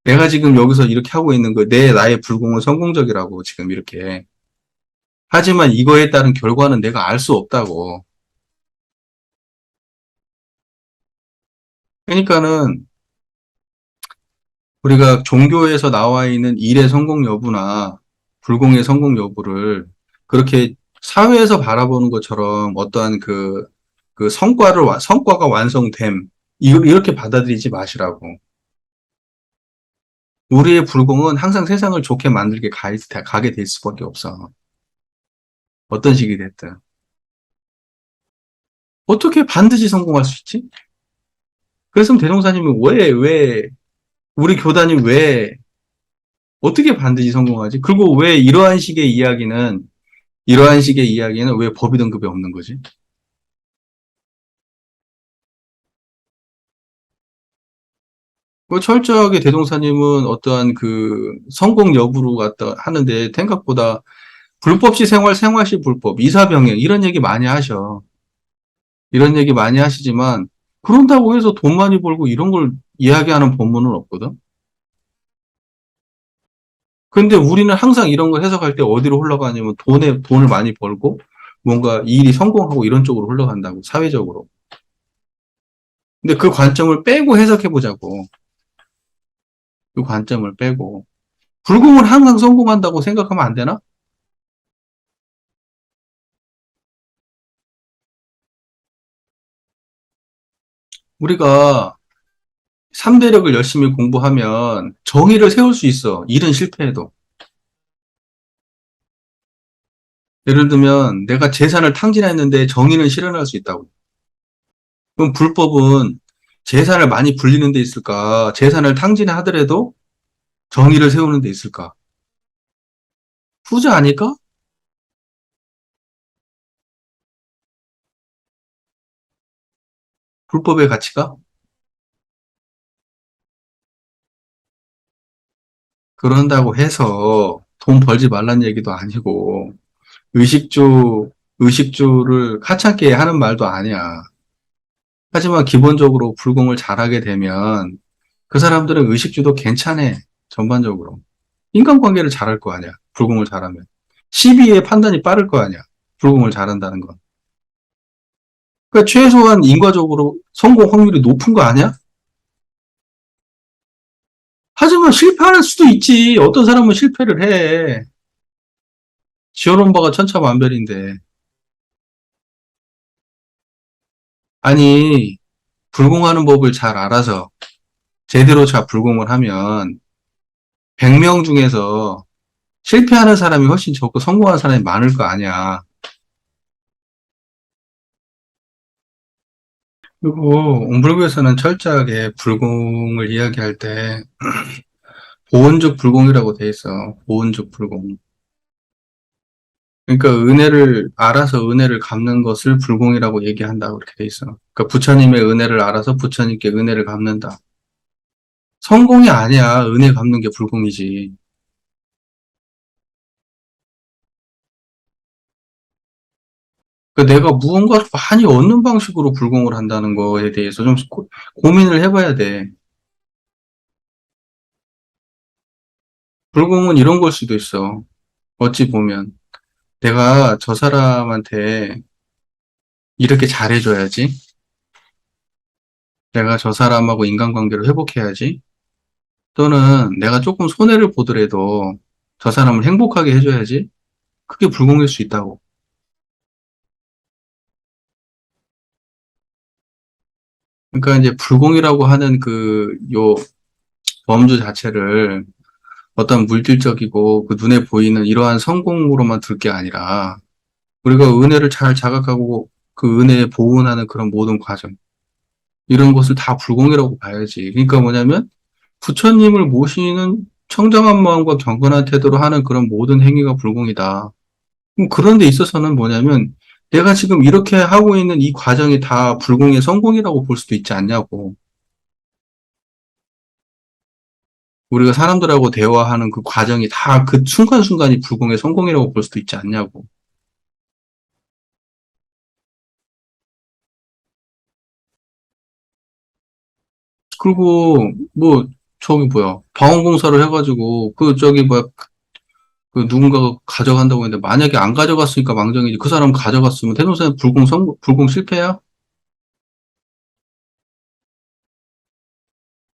내가 지금 여기서 이렇게 하고 있는 거, 나의 불공은 성공적이라고 지금 이렇게. 하지만 이거에 따른 결과는 내가 알 수 없다고. 그러니까는 우리가 종교에서 나와 있는 일의 성공 여부나 불공의 성공 여부를 그렇게 사회에서 바라보는 것처럼 어떠한 성과가 완성됨, 이렇게 받아들이지 마시라고. 우리의 불공은 항상 세상을 좋게 만들게 가게 될 수밖에 없어. 어떤 식이 됐든. 어떻게 반드시 성공할 수 있지? 그래서 대종사님이 우리 교단이 어떻게 반드시 성공하지? 그리고 왜 이러한 식의 이야기는 왜 법이 등급이 없는 거지? 철저하게 대종사님은 어떠한 성공 여부로 갖다 하는데 생각보다 불법시 생활시 불법, 이사병행 이런 얘기 많이 하셔. 이런 얘기 많이 하시지만 그런다고 해서 돈 많이 벌고 이런 걸 이야기하는 본문은 없거든. 근데 우리는 항상 이런 걸 해석할 때 어디로 흘러가냐면 돈을 많이 벌고 뭔가 이 일이 성공하고 이런 쪽으로 흘러간다고, 사회적으로. 근데 그 관점을 빼고 해석해 보자고. 그 관점을 빼고. 불공은 항상 성공한다고 생각하면 안 되나? 우리가 3대력을 열심히 공부하면 정의를 세울 수 있어. 일은 실패해도. 예를 들면 내가 재산을 탕진했는데 정의는 실현할 수 있다고. 그럼 불법은 재산을 많이 불리는 데 있을까? 재산을 탕진하더라도 정의를 세우는 데 있을까? 후자 아닐까? 불법의 가치가? 그런다고 해서 돈 벌지 말란 얘기도 아니고 의식주를 하찮게 하는 말도 아니야. 하지만 기본적으로 불공을 잘하게 되면 그 사람들은 의식주도 괜찮아. 전반적으로. 인간관계를 잘할 거 아니야. 불공을 잘하면. 시비의 판단이 빠를 거 아니야. 불공을 잘한다는 건. 그러니까 최소한 인과적으로 성공 확률이 높은 거 아니야? 하지만 실패할 수도 있지. 어떤 사람은 실패를 해. 지어놓은 바가 천차만별인데. 아니, 불공하는 법을 잘 알아서 제대로 잘 불공을 하면 100명 중에서 실패하는 사람이 훨씬 적고 성공하는 사람이 많을 거 아니야. 그리고 옹불교에서는 철저하게 불공을 이야기할 때 보온적 불공이라고 돼 있어. 보온적 불공. 그러니까 은혜를 알아서 은혜를 갚는 것을 불공이라고 얘기한다고 그렇게 돼 있어. 그러니까 부처님의 은혜를 알아서 부처님께 은혜를 갚는다. 성공이 아니야. 은혜 갚는 게 불공이지. 그러니까 내가 무언가를 많이 얻는 방식으로 불공을 한다는 거에 대해서 좀 고민을 해봐야 돼. 불공은 이런 걸 수도 있어. 어찌 보면 내가 저 사람한테 이렇게 잘해줘야지. 내가 저 사람하고 인간관계를 회복해야지. 또는 내가 조금 손해를 보더라도 저 사람을 행복하게 해줘야지. 그게 불공일 수 있다고. 그러니까 이제 불공이라고 하는 요 범주 자체를 어떤 물질적이고 그 눈에 보이는 이러한 성공으로만 둘 게 아니라 우리가 은혜를 잘 자각하고 그 은혜에 보온하는 그런 모든 과정, 이런 것을 다 불공이라고 봐야지. 그러니까 뭐냐면 부처님을 모시는 청정한 마음과 경건한 태도로 하는 그런 모든 행위가 불공이다. 그런 데 있어서는 뭐냐면 내가 지금 이렇게 하고 있는 이 과정이 다 불공의 성공이라고 볼 수도 있지 않냐고. 우리가 사람들하고 대화하는 그 과정이 다 그 순간순간이 불공의 성공이라고 볼 수도 있지 않냐고. 그리고 뭐 저기 뭐야 방언공사를 해가지고 그 저기 뭐야 그 누군가가 가져간다고 했는데 만약에 안 가져갔으니까 망정이지 그 사람 가져갔으면 대노사는 불공 실패야?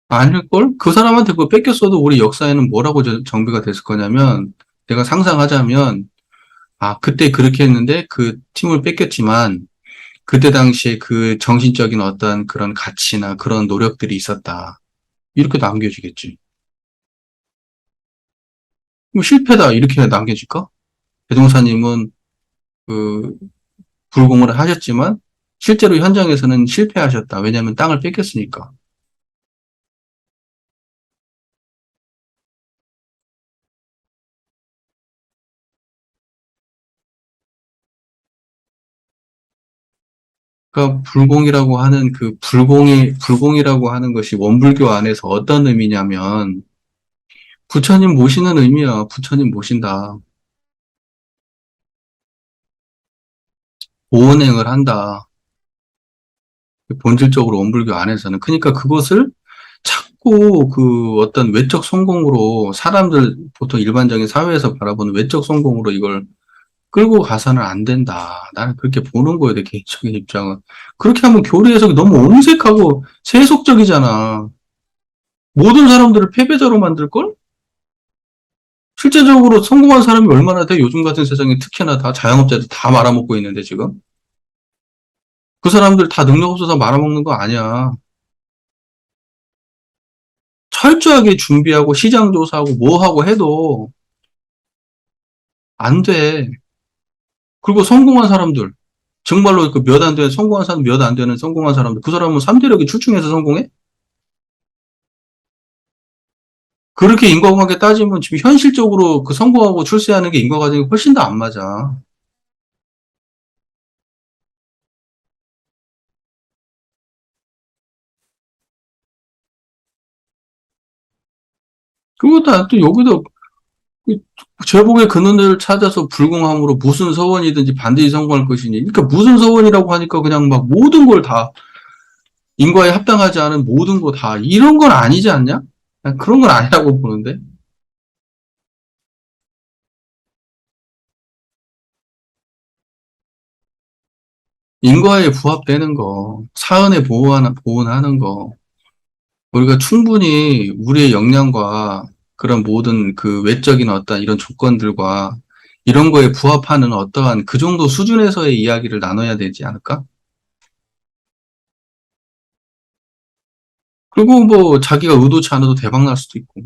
아닐걸? 그 사람한테 그거 뺏겼어도 우리 역사에는 뭐라고 정비가 됐을 거냐면 내가 상상하자면 아 그때 그렇게 했는데 그 팀을 뺏겼지만 그때 당시에 그 정신적인 어떤 그런 가치나 그런 노력들이 있었다. 이렇게 남겨지겠지. 뭐 실패다 이렇게 남겨질까? 대종사님은 그 불공을 하셨지만 실제로 현장에서는 실패하셨다. 왜냐하면 땅을 뺏겼으니까. 그러니까 불공이라고 하는 불공이라고 하는 것이 원불교 안에서 어떤 의미냐면 부처님 모시는 의미야. 부처님 모신다. 보온행을 한다. 본질적으로 원불교 안에서는. 그러니까 그것을 자꾸 그 어떤 외적 성공으로 사람들 보통 일반적인 사회에서 바라보는 외적 성공으로 이걸 끌고 가서는 안 된다. 나는 그렇게 보는 거에 대해 개인적인 입장은. 그렇게 하면 교리 해석이 너무 옹색하고 세속적이잖아. 모든 사람들을 패배자로 만들걸? 실제적으로 성공한 사람이 얼마나 돼? 요즘 같은 세상에 특히나 다 자영업자들 다 말아먹고 있는데 지금. 그 사람들 다 능력 없어서 말아먹는 거 아니야. 철저하게 준비하고 시장 조사하고 뭐 하고 해도 안 돼. 그리고 성공한 사람들, 정말로 그 몇 안 되는, 성공한 사람 몇 안 되는 성공한 사람들, 그 사람은 3대력이 출중해서 성공해? 그렇게 인과관계 따지면 지금 현실적으로 그 성공하고 출세하는 게 인과관계가 훨씬 더 안 맞아. 그것도 또 여기도 그 제복의 근원을 찾아서 불공함으로 무슨 서원이든지 반드시 성공할 것이니. 그러니까 무슨 서원이라고 하니까 그냥 막 모든 걸 다, 인과에 합당하지 않은 모든 거 다, 이런 건 아니지 않냐? 난 그런 건 아니라고 보는데. 인과에 부합되는 거, 사은에 보호하는 거, 우리가 충분히 우리의 역량과 그런 모든 그 외적인 어떤 이런 조건들과 이런 거에 부합하는 어떠한 그 정도 수준에서의 이야기를 나눠야 되지 않을까? 그리고 뭐 자기가 의도치 않아도 대박 날 수도 있고,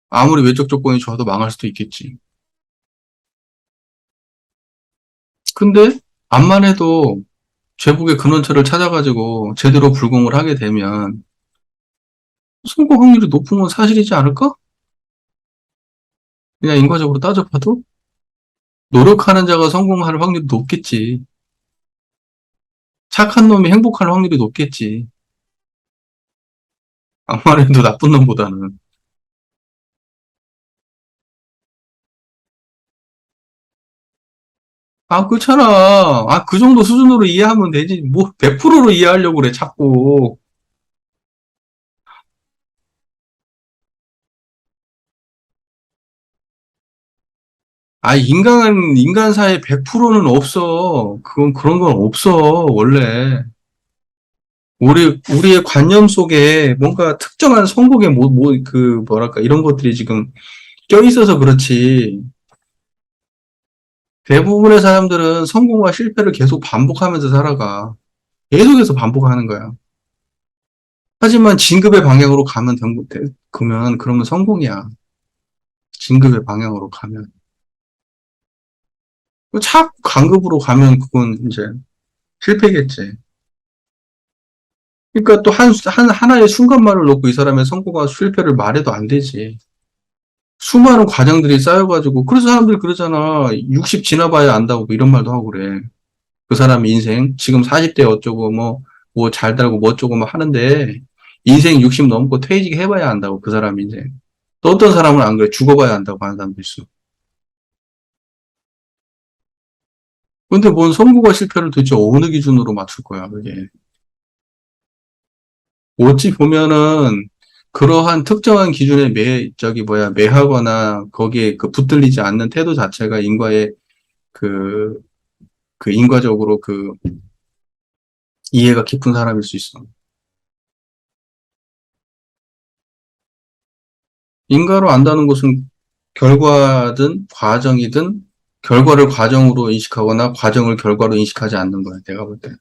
아무리 외적 조건이 좋아도 망할 수도 있겠지. 근데 암만 해도 제복의 근원처를 찾아가지고 제대로 불공을 하게 되면 성공 확률이 높은 건 사실이지 않을까? 그냥 인과적으로 따져봐도 노력하는 자가 성공할 확률이 높겠지. 착한 놈이 행복할 확률이 높겠지. 암만 해도 나쁜 놈보다는. 아, 그렇잖아. 아, 그 정도 수준으로 이해하면 되지. 뭐, 100%로 이해하려고 그래, 자꾸. 아, 인간사에 100%는 없어. 그건, 그런 건 없어, 원래. 우리의 관념 속에 뭔가 특정한 성공의 뭐랄까, 이런 것들이 지금 껴있어서 그렇지. 대부분의 사람들은 성공과 실패를 계속 반복하면서 살아가. 계속해서 반복하는 거야. 하지만 진급의 방향으로 그러면 성공이야. 진급의 방향으로 가면. 자꾸 강급으로 가면 그건 이제 실패겠지. 그러니까 또 하나의 순간만을 놓고 이 사람의 성공과 실패를 말해도 안 되지. 수많은 과정들이 쌓여가지고, 그래서 사람들이 그러잖아. 60 지나봐야 안다고 뭐 이런 말도 하고 그래. 그 사람 인생, 지금 40대 어쩌고 뭐 잘 달고 뭐 어쩌고 뭐 하는데, 인생 60 넘고 퇴직 해봐야 안다고, 그 사람 인생. 또 어떤 사람은 안 그래. 죽어봐야 안다고 하는 사람도 있어. 근데 뭔 성공과 실패를 도대체 어느 기준으로 맞출 거야, 그게. 어찌 보면은, 그러한 특정한 기준에 매하거나, 거기에 그 붙들리지 않는 태도 자체가 그, 인과적으로 이해가 깊은 사람일 수 있어. 인과로 안다는 것은 결과든 과정이든, 결과를 과정으로 인식하거나, 과정을 결과로 인식하지 않는 거야, 내가 볼 때.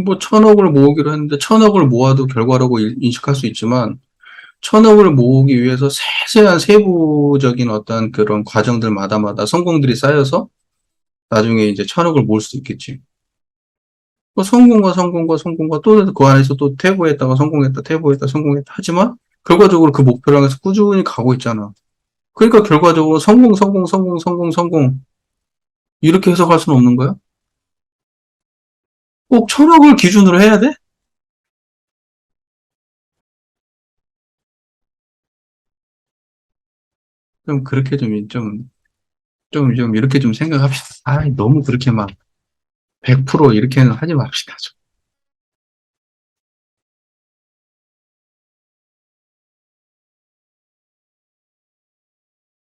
뭐, 1,000억을 모으기로 했는데, 1,000억을 모아도 결과라고 인식할 수 있지만, 1,000억을 모으기 위해서 세세한 세부적인 어떤 그런 과정들마다마다 성공들이 쌓여서 나중에 이제 1,000억을 모을 수 있겠지. 또 성공과 또 그 안에서 또 퇴보했다가 성공했다, 퇴보했다, 성공했다. 하지만 결과적으로 그 목표를 향해서 꾸준히 가고 있잖아. 그러니까 결과적으로 성공. 이렇게 해석할 수는 없는 거야? 꼭 1,000억을 기준으로 해야 돼? 좀 그렇게 좀 이렇게 좀 생각합시다. 아, 너무 그렇게 막 100% 이렇게는 하지 맙시다. 좀.